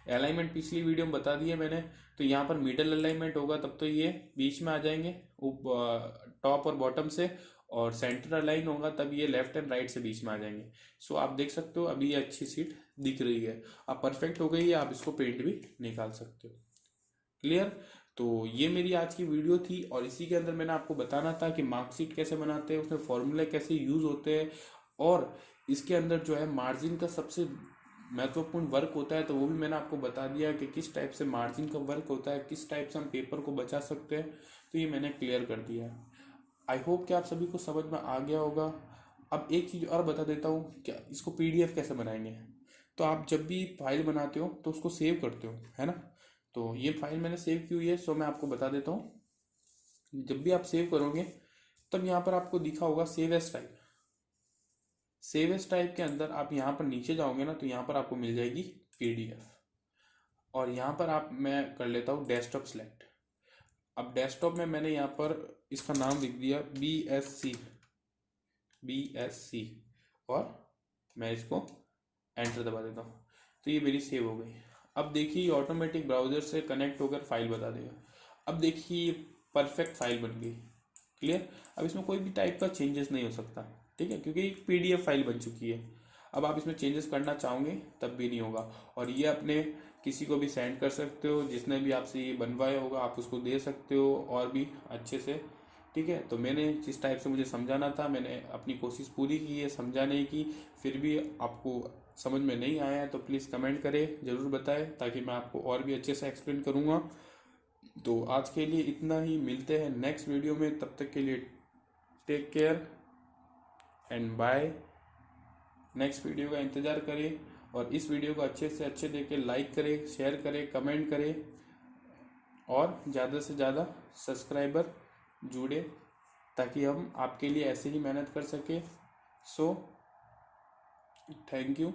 Speaker 1: अलाइनमेंट पिछली वीडियो में बता दिया मैंने। तो यहाँ पर मिडल अलाइनमेंट होगा तब तो ये बीच में आ जाएंगे टॉप और बॉटम से, और सेंटर अलाइन होगा तब ये लेफ्ट एंड राइट से बीच में आ जाएंगे। सो आप देख सकते हो अभी ये अच्छी सीट दिख रही है, अब परफेक्ट हो गई है, आप इसको प्रिंट भी निकाल सकते हो। क्लियर। तो ये मेरी आज की वीडियो थी और इसी के अंदर मैंने आपको बताना था कि मार्कशीट कैसे बनाते हैं, उसमें फॉर्मूले कैसे यूज होते हैं, और इसके अंदर जो है मार्जिन का सबसे महत्वपूर्ण वर्क होता है, तो वो भी मैंने आपको बता दिया कि किस टाइप से मार्जिन का वर्क होता है, किस टाइप से हम पेपर को बचा सकते हैं। तो ये मैंने क्लियर कर दिया है। आई होप कि आप सभी को समझ में आ गया होगा। अब एक चीज़ और बता देता हूँ, क्या इसको PDF कैसे बनाएंगे। तो आप जब भी फाइल बनाते हो तो उसको सेव करते हो, है ना। तो ये फाइल मैंने सेव की हुई है, सो मैं आपको बता देता हूँ। जब भी आप सेव करोगे तब यहाँ पर आपको दिखा होगा save as type. Save as type के अंदर आप यहाँ पर नीचे जाओगे ना, तो यहाँ पर आपको मिल जाएगी PDF। और यहाँ पर आप, मैं कर लेता हूँ डेस्कटॉप सेलेक्ट। अब डेस्कटॉप में मैंने यहाँ पर इसका नाम लिख दिया BSC, और मैं इसको एंटर दबा देता हूँ, तो ये मेरी सेव हो गई। अब देखिए ऑटोमेटिक ब्राउजर से कनेक्ट होकर फाइल बता देगा। अब देखिए परफेक्ट फाइल बन गई। क्लियर। अब इसमें कोई भी टाइप का चेंजेस नहीं हो सकता, ठीक है, क्योंकि एक PDF फाइल बन चुकी है। अब आप इसमें चेंजेस करना चाहोगे तब भी नहीं होगा। और ये अपने किसी को भी सेंड कर सकते हो, जिसने भी आपसे ये बनवाया होगा आप उसको दे सकते हो और भी अच्छे से, ठीक है। तो मैंने जिस टाइप से मुझे समझाना था मैंने अपनी कोशिश पूरी की है समझाने की। फिर भी आपको समझ में नहीं आया है तो प्लीज़ कमेंट करें, ज़रूर बताएं, ताकि मैं आपको और भी अच्छे से एक्सप्लेन करूँगा। तो आज के लिए इतना ही, मिलते हैं नेक्स्ट वीडियो में, तब तक के लिए take care and bye. Next video का इंतज़ार करें और इस वीडियो को अच्छे से अच्छे देख लाइक करें, शेयर करें, कमेंट करें और ज़्यादा से ज़्यादा सब्सक्राइबर जुड़े, ताकि हम आपके लिए ऐसे ही मेहनत कर सकें। So thank you.